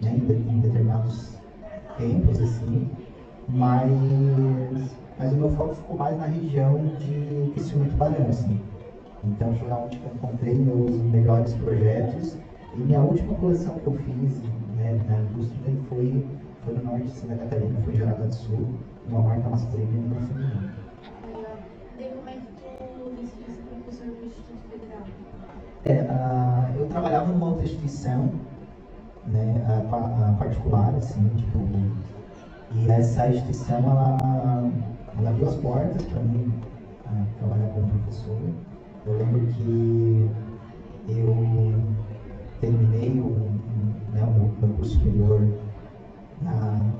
né, em determinados tempos, assim, mas o meu foco ficou mais na região de Criciúma e Tubarão, assim. Então foi onde eu encontrei meus melhores projetos, e minha última coleção que eu fiz, né, na indústria foi no norte de Santa Catarina, foi em Jaraguá do Sul, uma marca masculina e uma feminina. E como é que tu decidiu ser professor no Instituto Federal? Eu trabalhava numa outra instituição, né, particular, assim, tipo, e essa instituição, ela abriu as portas para mim trabalhar como professor. Eu lembro que eu terminei o meu curso superior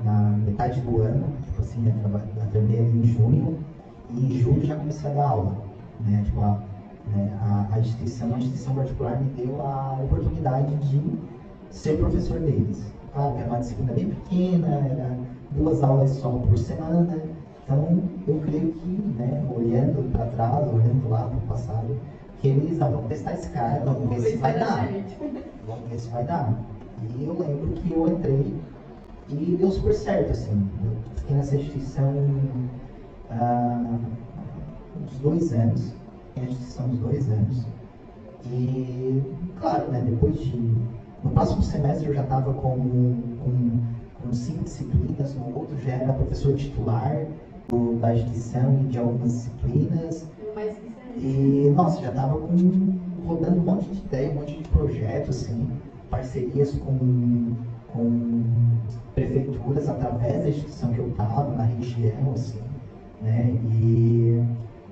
na metade do ano, tipo assim, eu terminei em junho, e em julho já comecei a dar aula, né, tipo, a instituição particular me deu a oportunidade de ser professor deles. Claro que era uma disciplina bem pequena, era 2 aulas só por semana, então eu creio que, né, olhando para trás, olhando lá para o passado, que eles vão testar esse cara, vamos ver se vai dar. Vamos ver se vai dar. E eu lembro que eu entrei e deu super certo, assim. Eu fiquei nessa instituição uns 2 anos, fiquei na instituição uns 2 anos. E, claro, né, no próximo semestre eu já estava com 5 disciplinas, no outro já era professor titular, da instituição e de algumas disciplinas. Mais que isso. E, nossa, já estava rodando um monte de ideia, um monte de projetos, assim, parcerias com prefeituras através da instituição que eu estava, na região, assim, né?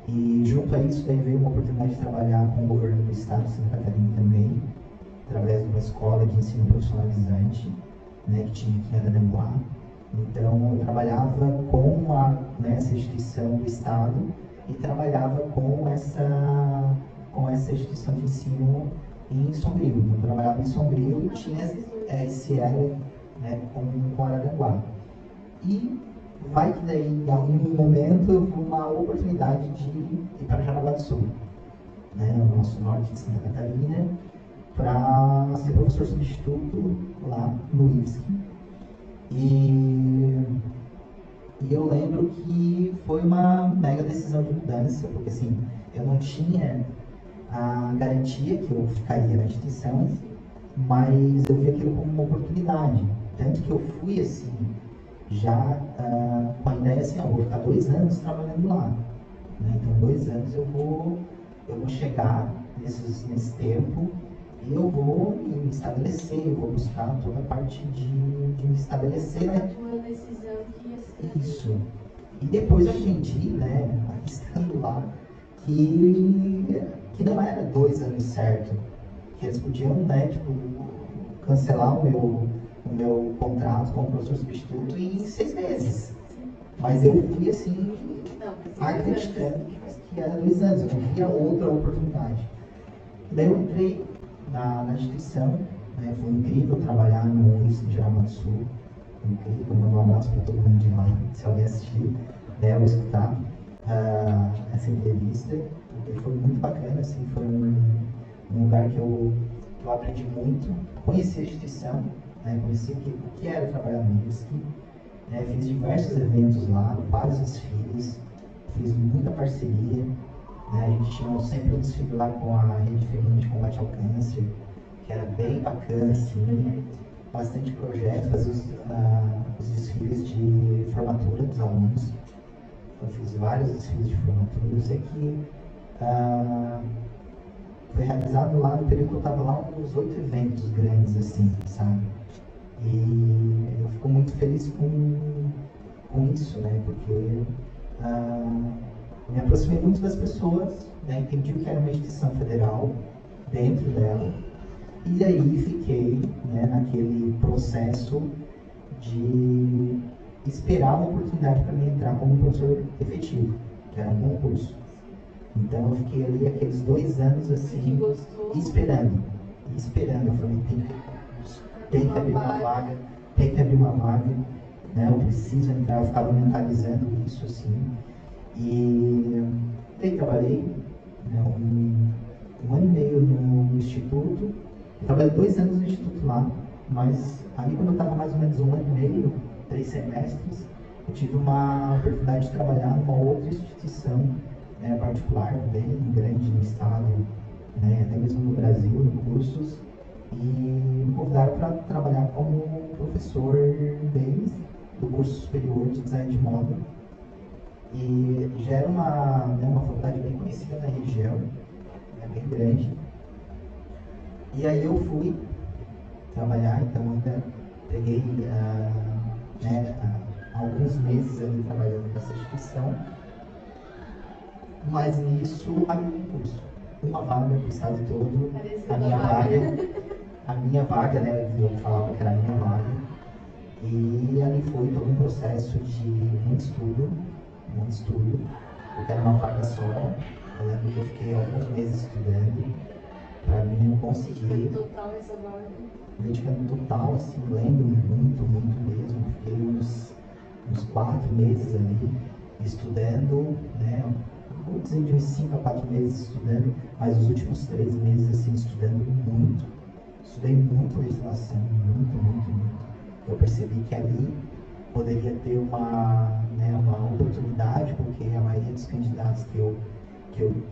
E junto a isso daí veio uma oportunidade de trabalhar com o governo do estado de Santa Catarina também, através de uma escola de ensino profissionalizante, né, que tinha aqui em Araranguá. Então, eu trabalhava nessa instituição do estado e trabalhava com essa instituição de ensino em Sombrio. Então, eu trabalhava em Sombrio e tinha esse elo, né, com Araranguá. E vai que daí, em algum momento, eu vi uma oportunidade de ir para Jaraguá do Sul, né, no nosso norte de Santa Catarina, para ser professor substituto lá no IFSC. E eu lembro que foi uma mega decisão de mudança, porque assim, eu não tinha a garantia que eu ficaria na instituição, mas eu vi aquilo como uma oportunidade. Tanto que eu fui assim, já com a ideia assim, eu vou ficar 2 anos trabalhando lá. Né? Então 2 anos eu vou chegar nesse tempo e eu vou me estabelecer, eu vou buscar toda a parte de me estabelecer. Né? Uma decisão que ia ser. Isso. E depois eu entendi, né, estando lá, que não era 2 anos certo. Que eles podiam, né, tipo, cancelar o meu contrato como professor substituto em 6 meses. Mas eu fui assim, acreditando que era 2 anos, eu não via outra oportunidade. Daí eu entrei na instituição, né, foi incrível trabalhar no IFSC de Jaraguá do Sul, incrível, mando um abraço para todo mundo de lá, se alguém assistir, né, ou escutar essa entrevista, porque foi muito bacana, assim, foi um lugar que eu aprendi muito, conheci a instituição, né, conheci o que era trabalhar no IFSC, né, fiz diversos eventos lá, vários desfiles, fiz muita parceria. Né, a gente tinha sempre um desfile lá com a Rede Feminina de Combate ao Câncer, que era bem bacana, assim, bastante projeto, fazia os desfiles de formatura dos alunos. Eu fiz vários desfiles de formatura. Eu sei que foi realizado lá no período que eu estava lá uns 8 eventos grandes, assim, sabe? E eu fico muito feliz com isso, né? Porque me aproximei muito das pessoas, né? Entendi o que era uma instituição federal dentro dela. E aí fiquei, né, naquele processo de esperar uma oportunidade para mim entrar como professor efetivo, que era um concurso. Então eu fiquei ali aqueles 2 anos assim, esperando. Eu falei, tem que abrir uma vaga, né? Eu preciso entrar, eu ficava mentalizando isso assim. E aí trabalhei, né, um ano e meio no instituto. Eu trabalhei 2 anos no instituto lá, mas ali quando eu estava mais ou menos 1 ano e meio, 3 semestres, eu tive uma oportunidade de trabalhar numa outra instituição, né, particular, bem grande no estado, né, até mesmo no Brasil, em cursos, e me convidaram para trabalhar como professor deles, do curso superior de design de moda. E já era uma faculdade bem conhecida na região, né, bem grande. E aí eu fui trabalhar, então ainda peguei alguns meses ali trabalhando nessa instituição, mas nisso abriu um curso, uma vaga para o estado todo, a minha vaga, né, eu falava que era a minha vaga, e ali foi todo um processo de muito estudo, porque era uma vaga só. Eu lembro que eu fiquei alguns meses estudando para mim conseguir. Total essa vaga. Dedicando total, assim, lembro muito mesmo. Fiquei uns 4 meses ali estudando, né? Vou dizer de uns 5 a 4 meses estudando, mas os últimos 3 meses assim estudando muito. Estudei muito legislação, muito. Eu percebi que ali poderia ter uma oportunidade, porque a maioria dos candidatos que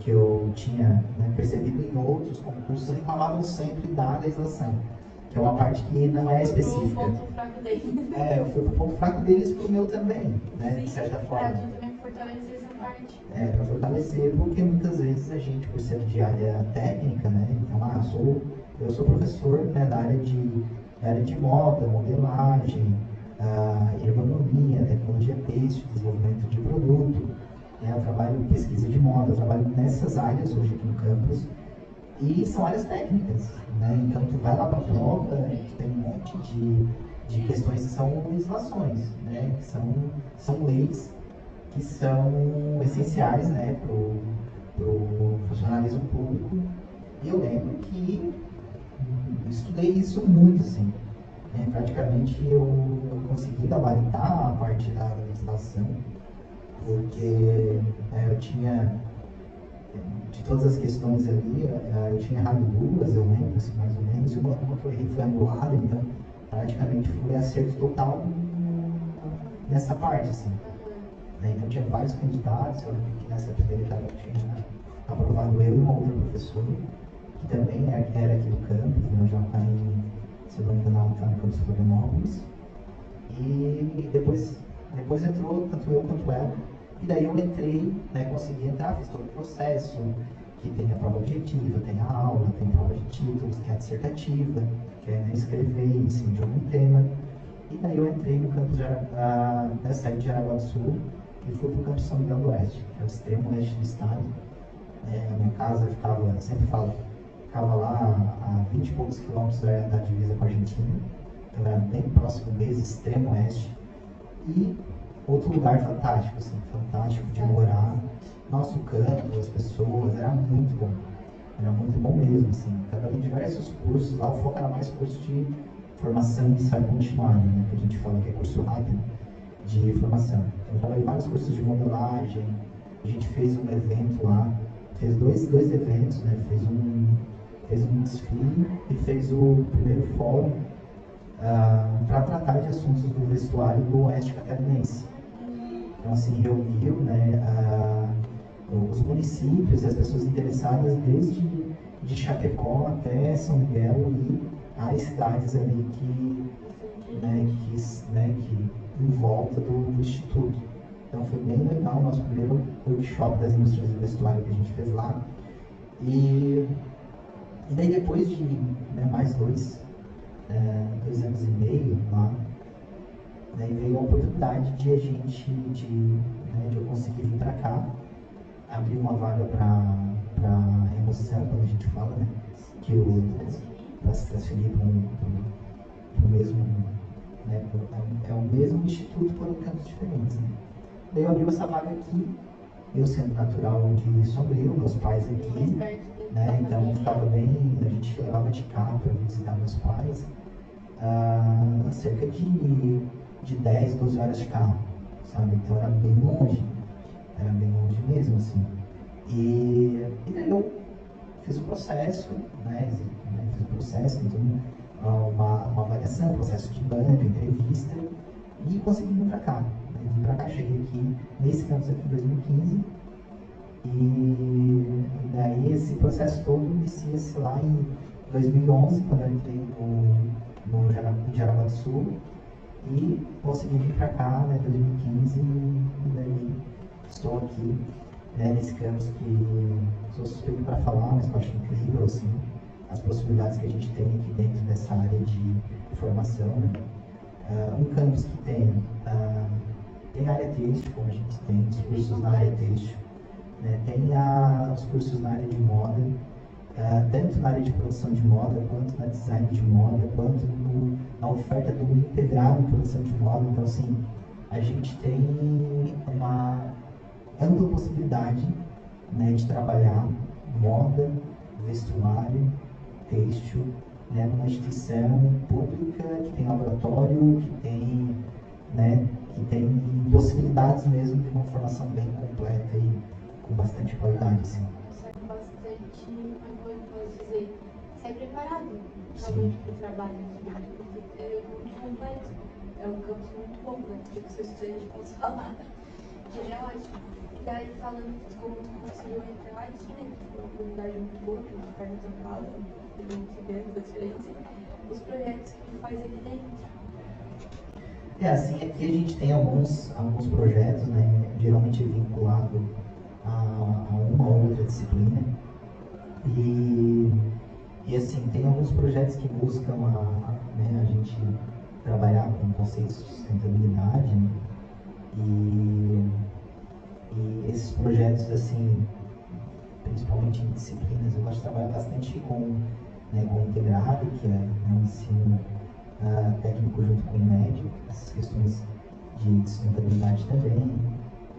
eu tinha, né, percebido em outros concursos reclamavam sempre da legislação, que é uma parte que não é específica. O ponto fraco deles. Eu fui pro ponto fraco deles e pro meu também, né, de certa forma. Para fortalecer, porque muitas vezes a gente, por ser de área técnica, né? Então, eu sou professor, né, da área de moda, modelagem, ergonomia, tecnologia têxtil, desenvolvimento de produto, né? Eu trabalho em pesquisa de moda, eu trabalho nessas áreas hoje aqui no campus, e são áreas técnicas, né? Então, tu vai lá para a prova, tu tem um monte de questões que são legislações, né? Que são leis que são essenciais, né, para o funcionalismo público. E eu lembro que estudei isso muito, assim. Praticamente eu consegui gabaritar a parte da legislação, porque eu tinha, de todas as questões ali, eu tinha errado duas, eu lembro, assim, mais ou menos, e uma foi anulada, então praticamente foi acerto total nessa parte, assim. Então tinha vários candidatos, eu lembro que nessa primeira etapa tinha aprovado eu e uma outra professora, que também era aqui do campus, né, já está em, se eu não me engano, está no campus de Florianópolis. E depois entrou tanto eu quanto ela, e daí eu entrei, né, consegui entrar, fiz todo o processo, que tem a prova objetiva, tem a aula, tem a prova de títulos, tem a dissertativa, que é, né, escrever em cima de algum tema. E daí eu entrei no campus da sede de Jaraguá do Sul, e fui para o campus São Miguel do Oeste, que é o extremo oeste do estado. A minha casa ficava, eu sempre falo, ficava lá a 20 e poucos quilômetros da divisa com a Argentina, então era bem próximo mesmo, extremo oeste. E outro lugar fantástico, assim, fantástico de morar. Nosso campus, as pessoas, era muito bom mesmo, assim. Trabalhei em diversos cursos, lá o foco era mais curso de formação inicial e continuada, né, que a gente fala que é curso rápido de formação. Então, eu trabalhei em vários cursos de modelagem, a gente fez um evento lá, fez dois eventos, né? Fez um desfile e fez o primeiro fórum para tratar de assuntos do vestuário do Oeste Catarinense. Então, assim, reuniu, né, os municípios e as pessoas interessadas desde de Chapecó até São Miguel e as cidades ali que em volta do Instituto. Então foi bem legal o nosso primeiro workshop das indústrias do vestuário que a gente fez lá. E daí depois de, né, mais 2 anos e meio lá, daí veio a oportunidade de eu conseguir vir para cá, abrir uma vaga para remoção, quando a gente fala, né, para se transferir para o mesmo, né, é o mesmo instituto, por campos diferentes, né. Daí eu abri essa vaga aqui, eu sendo natural de Sombrio, meus pais aqui, né, então ficava bem, a gente levava de carro para visitar meus pais, cerca de 10, 12 horas de carro, sabe, então era bem longe mesmo, assim. E daí eu fiz o processo, então uma avaliação, processo de banco, entrevista, e consegui vir para cá. Vim para cá, cheguei aqui nesse campus aqui em 2015, e daí esse processo todo inicia-se lá em 2011, quando eu entrei no Jaraguá do Sul, e consegui vir para cá, né, em 2015, e daí estou aqui, né, nesse campus que sou suspeito para falar, mas eu acho incrível, assim, as possibilidades que a gente tem aqui dentro dessa área de formação, né? Um campus que tem área têxtil, como a gente tem os cursos na área têxtil, né? Tem os cursos na área de moda, tanto na área de produção de moda, quanto na design de moda, quanto na oferta do integrado em produção de moda. Então, assim, a gente tem uma ampla possibilidade, né, de trabalhar moda, vestuário, têxtil, né, numa instituição pública que tem laboratório, que tem possibilidades mesmo de uma formação bem completa e com bastante qualidade, sim. Consegue bastante, como eu posso dizer, ser preparado realmente para o trabalho, porque é muito complexo, é um campus muito bom, né, porque o seu estudante pode falar, que já é ótimo. E aí, falando de como tu conseguiu entrar aqui, né, que foi uma comunidade muito boa, que a gente perto da tua casa, a gente vê as diferenças, os projetos que tu faz aqui dentro. Assim, aqui a gente tem alguns projetos, né, geralmente vinculado a uma ou outra disciplina. E assim, tem alguns projetos que buscam a gente trabalhar com conceitos de sustentabilidade, né? E esses projetos, assim, principalmente em disciplinas, eu gosto de trabalhar bastante com o integrado, que é um ensino técnico junto com o médio, essas questões de sustentabilidade também.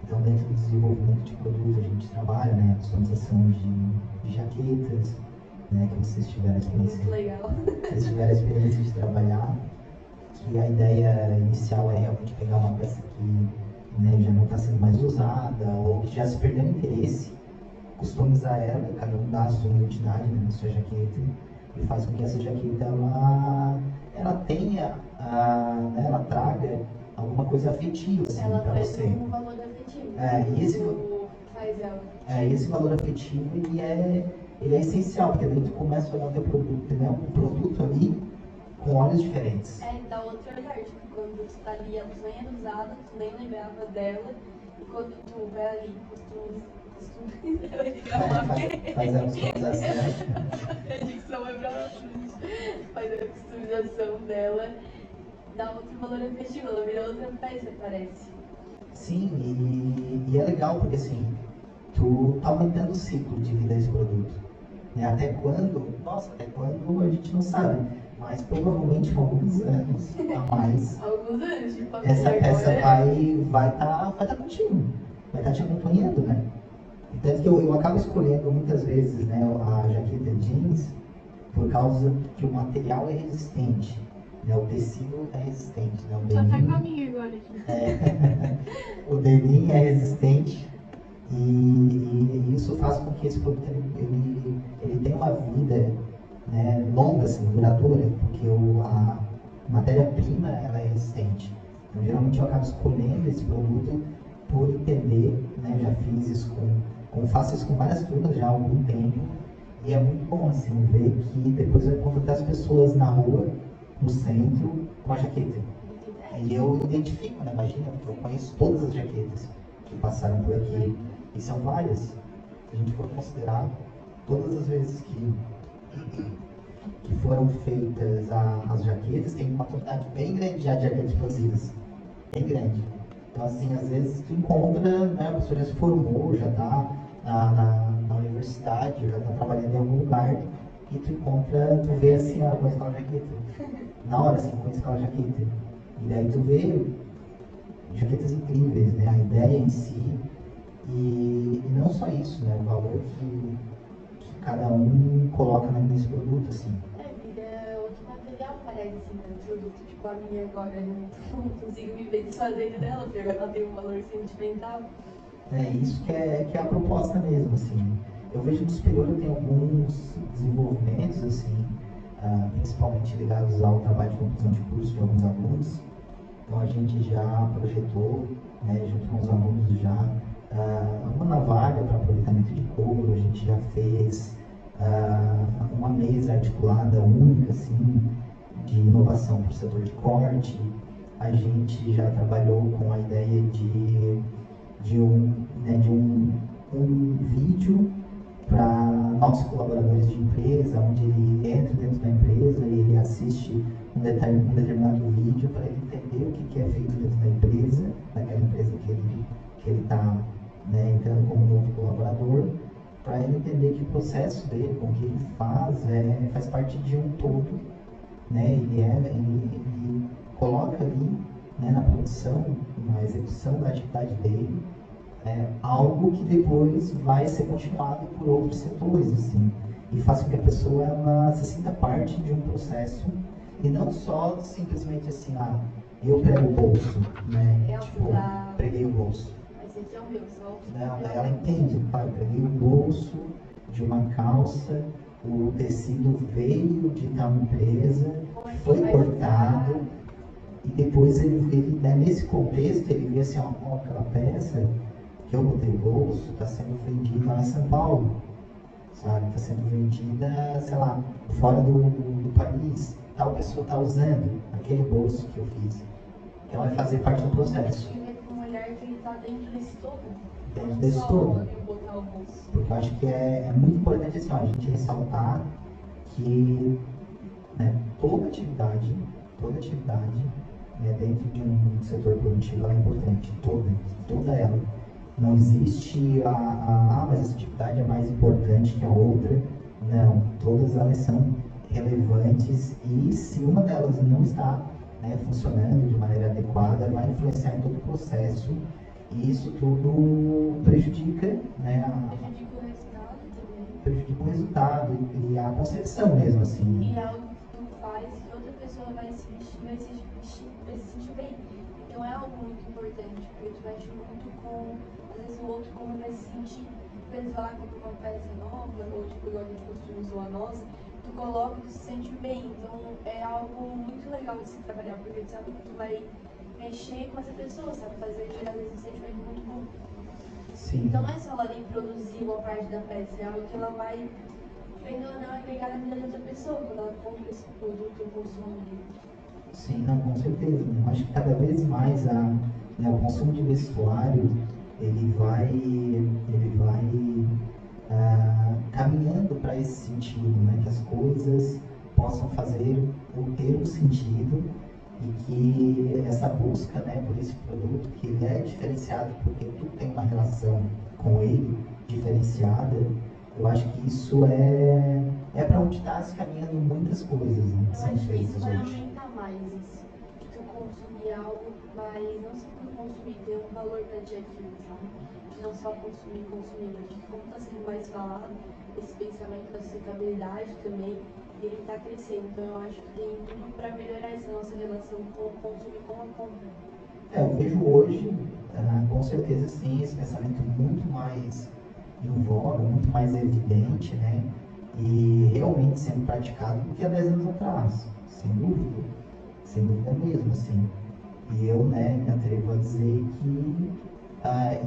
Então, dentro do desenvolvimento de produtos, a gente trabalha, né, a customização de jaquetas, né, que vocês tiveram a experiência. Muito legal. Vocês tiveram a experiência de trabalhar, que a ideia inicial é realmente pegar uma peça que, né, já não está sendo mais usada, ou que já se perdeu o interesse, customizar ela, cada um dá a sua identidade, né, na sua jaqueta, e faz com que essa jaqueta ela tenha, né, ela traga alguma coisa afetiva, assim, para você. Ela traz um valor afetivo. E esse valor afetivo, ele é essencial, porque daí tu começa a olhar o teu produto, né, um produto ali com olhos diferentes. Dá outro olhar, tipo, quando tu tá ali, ela nem era usada, tu nem lembrava dela, e quando tu vai ali, faz a customização. A dicção é pra faz a customização dela, dá outro valor afetivo, ela vira outra peça, parece. Sim, e é legal, porque assim, tu tá aumentando o ciclo de vida desse produto. Né? Até quando a gente não sabe, mas provavelmente alguns anos a mais. Alguns anos, tipo, essa peça vai tá contigo, vai estar te acompanhando, né? Tanto que eu acabo escolhendo muitas vezes, né, a jaqueta jeans por causa que o material é resistente, né, o tecido é resistente, né, o Só denim, tá comigo agora aqui. O denim é resistente e isso faz com que esse produto ele tenha uma vida, né, longa, assim, duradoura, porque a matéria-prima ela é resistente. Então, geralmente eu acabo escolhendo esse produto por entender, né, já fiz isso faço isso com várias turmas já há algum tempo, e é muito bom, assim, ver que depois eu encontro as pessoas na rua, no centro, com a jaqueta. E eu identifico, né, imagina, porque eu conheço todas as jaquetas que passaram por aqui, e são várias. Se a gente for considerar todas as vezes que foram feitas as jaquetas, tem uma quantidade bem grande já de jaquetas produzidas, bem grande. Então, assim, às vezes tu encontra, né, a pessoa já se formou, já está na universidade, já está trabalhando em algum lugar, e tu vê assim, com a escola jaqueta. Na hora, assim, com a escola jaqueta. E daí tu vê jaquetas incríveis, né, a ideia em si, e não só isso, né, o valor que cada um coloca nesse produto, assim. Vira outro material, parece, né, o produto. Tipo, a minha agora, eu não consigo me ver desfazendo dela, porque agora ela tem um valor sentimental. É isso que é a proposta mesmo, assim. Eu vejo no superior tem alguns desenvolvimentos, assim, principalmente ligados ao trabalho de conclusão de curso de alguns alunos. Então a gente já projetou, né, junto com os alunos já, uma navalha para aproveitamento de couro, a gente já fez uma mesa articulada única, assim, de inovação para o setor de corte. A gente já trabalhou com a ideia de um vídeo para nossos colaboradores de empresa, onde ele entra dentro da empresa e ele assiste um determinado vídeo para ele entender o que é feito dentro da empresa, daquela empresa que ele está, né, entrando como novo colaborador, para ele entender que o processo dele, o que ele faz parte de um todo, né? Ele coloca ali, né, na produção, na execução da atividade dele, algo que depois vai ser continuado por outros setores, assim, e faz com que a pessoa ela se sinta parte de um processo e não só simplesmente assim, eu prego o bolso, né? Preguei o bolso. Esse aqui é o meu, só. Não, ela entende, eu preguei o bolso de uma calça, o tecido veio de tal empresa, foi cortado, e depois ele, né, nesse contexto, ele vê assim, aquela peça que eu botei o bolso, está sendo vendida lá em São Paulo, sabe? Está sendo vendida, sei lá, fora do país. Tal pessoa está usando aquele bolso que eu fiz. Então vai fazer parte do processo. Com um olhar que ele está dentro desse todo. Dentro desse todo. Eu botar almoço. Porque eu acho que é muito importante assim, ó, a gente ressaltar que, né, toda atividade, né, dentro de um setor produtivo ela é importante, toda ela. Não existe mas essa atividade é mais importante que a outra. Não, todas elas são relevantes e se uma delas não está, né, funcionando de maneira adequada, vai influenciar em todo o processo e isso tudo prejudica, né, Prejudica o resultado também. prejudica o resultado e a concepção mesmo, assim. E é algo que tu faz que outra pessoa vai se sentir bem. Então é algo muito importante, porque tu mexe muito com, às vezes, o outro como vai se sentir. Às vezes vai lá comprar uma peça nova, ou tipo, igual a gente customizou a nossa, tu coloca e tu se sente bem. Então é algo muito legal de se trabalhar, porque tu sabe que tu vai mexer com essa pessoa, sabe? Fazer gerar esse sentimento muito bom. Sim. Então não é só ela ali produzir uma parte da peça, é algo que ela vai, querendo ou não, agregar na vida de outra pessoa, quando ela compra esse produto ou consome. Sim, não, com certeza. Eu acho que cada vez mais né, o consumo de vestuário ele vai caminhando para esse sentido, né, que as coisas possam ter um sentido e que essa busca, né, por esse produto que ele é diferenciado porque tu tem uma relação com ele diferenciada, eu acho que isso é para onde está se caminhando muitas coisas, né, que Eu são acho que isso feitas vai hoje. aumentar mais isso. Que tu consumir algo, mas não só por consumir, ter um valor para ti aquilo, sabe? De não só consumir, porque como está sendo mais falado, esse pensamento da sustentabilidade também, ele está crescendo. Então eu acho que tem tudo para melhorar essa nossa relação com o consumo e com a compra. Eu vejo hoje, com certeza sim, esse pensamento muito mais em voga, muito mais evidente, né? E realmente sendo praticado do que há 10 anos atrás, sem dúvida mesmo, assim. E eu, né, me atrevo a dizer que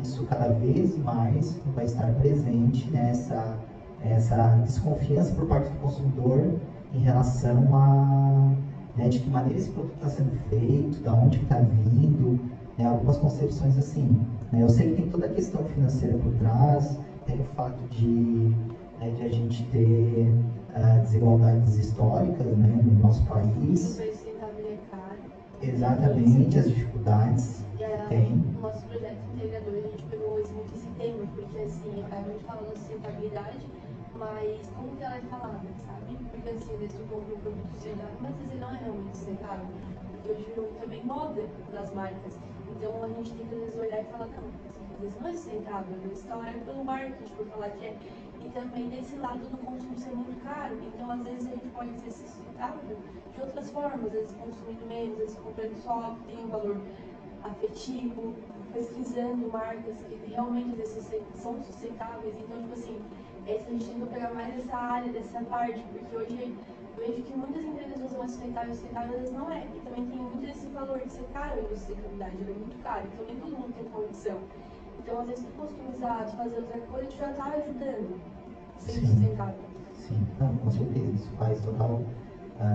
isso cada vez mais vai estar presente nessa essa desconfiança por parte do consumidor em relação né, de que maneira esse produto está sendo feito, de onde está vindo, né, algumas concepções assim. Né, eu sei que tem toda a questão financeira por trás, tem o fato de a gente ter desigualdades históricas, né, no nosso país. Super sustentável é caro. Exatamente, as dificuldades E que tem. o nosso projeto integrador, a gente pegou muito esse tema, porque assim, a gente fala da sustentabilidade, mas como que ela é falada, sabe? Porque assim, às vezes tu compra um produto sustentável, mas às vezes ele não é realmente sustentável. Porque hoje virou também moda das marcas. Então a gente tem que às vezes olhar e falar, não, às vezes não é sustentável, às vezes está olhando pelo marketing, por falar que é. E também desse lado do consumo ser muito caro. Então às vezes a gente pode ser sustentável de outras formas, às vezes consumindo menos, às vezes comprando só, tem um valor afetivo, pesquisando marcas que realmente são sustentáveis. Então, tipo assim, a gente tentou pegar mais essa área, dessa parte, porque hoje eu vejo que muitas empresas usam a sustentável, às vezes não é. E também tem muito esse valor de ser caro a sustentabilidade, ela é muito caro, então nem todo mundo tem condição. Então, às vezes, tu customizar, tu fazer outra coisa, tu já está ajudando a ser sustentável. Sim, não, com certeza, isso faz total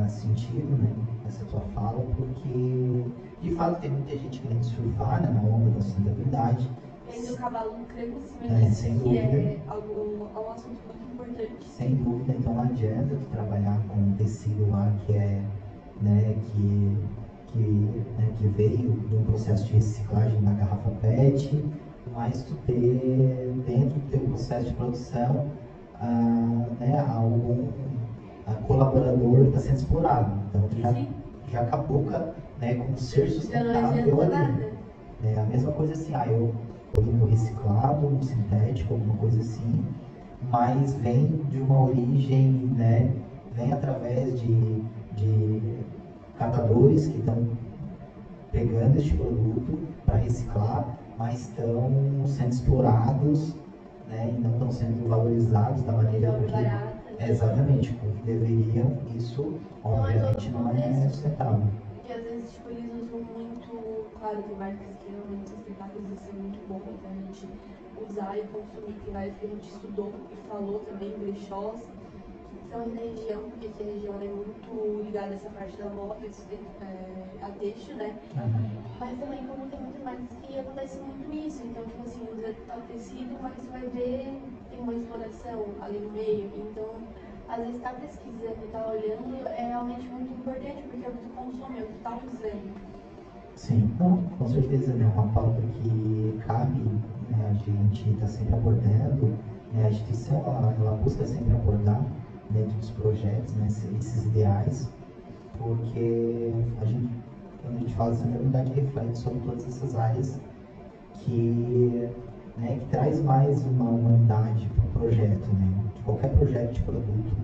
sentido, né, essa tua fala, porque de fato tem muita gente querendo surfar, né, na onda da sustentabilidade. Vendo o cavalo creio em cima disso, que é um assunto muito importante. Sem dúvida, então não adianta tu trabalhar com um tecido lá que é, né, que veio de um processo de reciclagem da garrafa PET, mas tu ter dentro do teu processo de produção né, algum colaborador está sendo explorado. Então tu já capuca, né, com ser sustentável ali. A mesma coisa assim, eu estou no reciclado, no sintético, alguma coisa assim, mas vem de uma origem, né, vem através de catadores que estão pegando este produto para reciclar, mas estão sendo explorados, né, e não estão sendo valorizados da maneira que exatamente como deveriam. Isso obviamente não é sustentável. Porque às vezes tipo, eles usam muito, claro, tem marcas que realmente sustentáveis, isso é muito bom pra gente usar e consumir. Tem várias que a gente estudou e falou também, brechós, que são da região, porque aqui a região é muito ligada a essa parte da moda, a texto, né? Mas também como tem muito mais que acontece muito isso, então tipo assim, usa tal tecido, mas você vai ver, tem uma exploração ali no meio, então às vezes estar pesquisando e estar olhando é realmente muito importante, porque é o que tu consome, é o que tu tá usando. Sim, não, com certeza, né? Uma pauta que cabe, né, a gente está sempre abordando, né, a instituição ela busca sempre abordar dentro dos projetos, né, esses ideais, porque quando a gente fala assim, na verdade reflete sobre todas essas áreas que, né, que traz mais uma humanidade para o projeto, né? Qualquer projeto de produto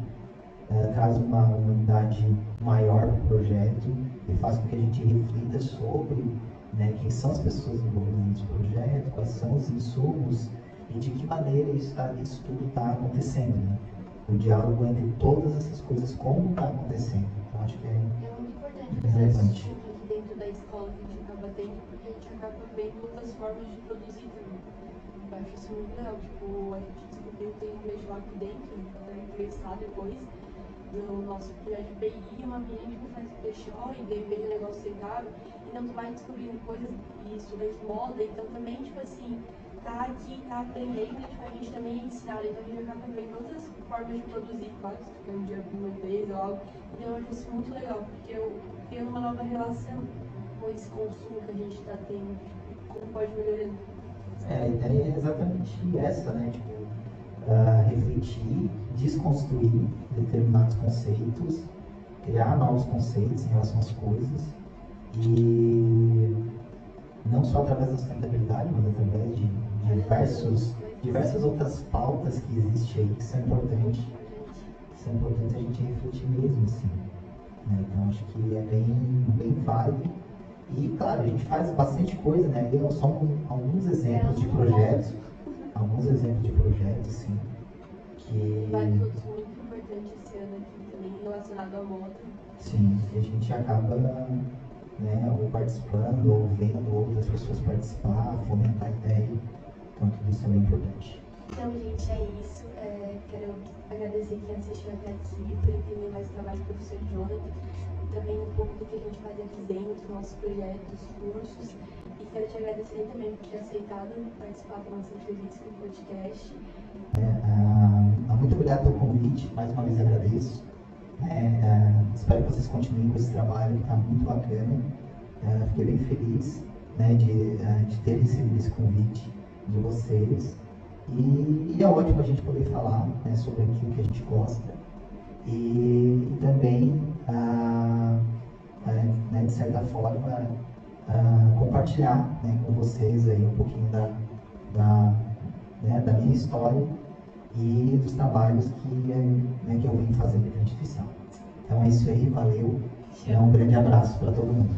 traz uma humanidade maior para o projeto e faz com que a gente reflita sobre, né, quem são as pessoas envolvidas nesse projeto, quais são os insumos e de que maneira isso tudo está acontecendo, né? O diálogo entre todas essas coisas, como está acontecendo. Então, acho que é muito importante relevante. Aqui dentro da escola que a gente acaba tendo, porque a gente acaba vendo outras formas de produzir também. Eu acho isso muito legal. Tipo, a gente descobriu que tem um beijo lá aqui dentro, então entrevistar depois do nosso projeto de BI, uma menina que faz brechó e daí veio o negócio aceitável. Então tu vai descobrindo coisas e estudante de moda, então também, tipo assim, tá aqui, tá aprendendo, tipo, a gente também é ensinado, então a gente acaba vendo outras formas de produzir, claro, se tu quer um dia abrir uma empresa ou algo. Então eu acho isso muito legal, porque eu tenho uma nova relação com esse consumo que a gente está tendo, como pode melhorar. A ideia é exatamente essa, né? Tipo, refletir, desconstruir determinados conceitos, criar novos conceitos em relação às coisas e não só através da sustentabilidade, mas através de diversas outras pautas que existem aí que são importantes a gente refletir mesmo, assim, né? Então acho que é bem válido e claro, a gente faz bastante coisa, né? E só alguns exemplos de projetos, assim, que... Vários outros muito importantes esse ano aqui também relacionado à moda. Sim, e a gente acaba, né, ou participando, ou vendo outras pessoas participar, fomentar a ideia. Então tudo isso é bem importante. Então, gente, é isso. Quero agradecer quem assistiu até aqui, por entender mais o trabalho do professor Jonathan, também um pouco do que a gente faz aqui dentro, nossos projetos, cursos. E quero te agradecer também por ter aceitado participar da nossa entrevista no podcast. Muito obrigado pelo convite, mais uma vez agradeço. Espero que vocês continuem com esse trabalho, que está muito bacana. Fiquei bem feliz, né, de ter recebido esse convite de vocês. E é ótimo a gente poder falar, né, sobre aquilo que a gente gosta e também, né, de certa forma, compartilhar, né, com vocês aí um pouquinho da minha história e dos trabalhos que eu venho fazendo na instituição. Então é isso aí, valeu, um grande abraço para todo mundo.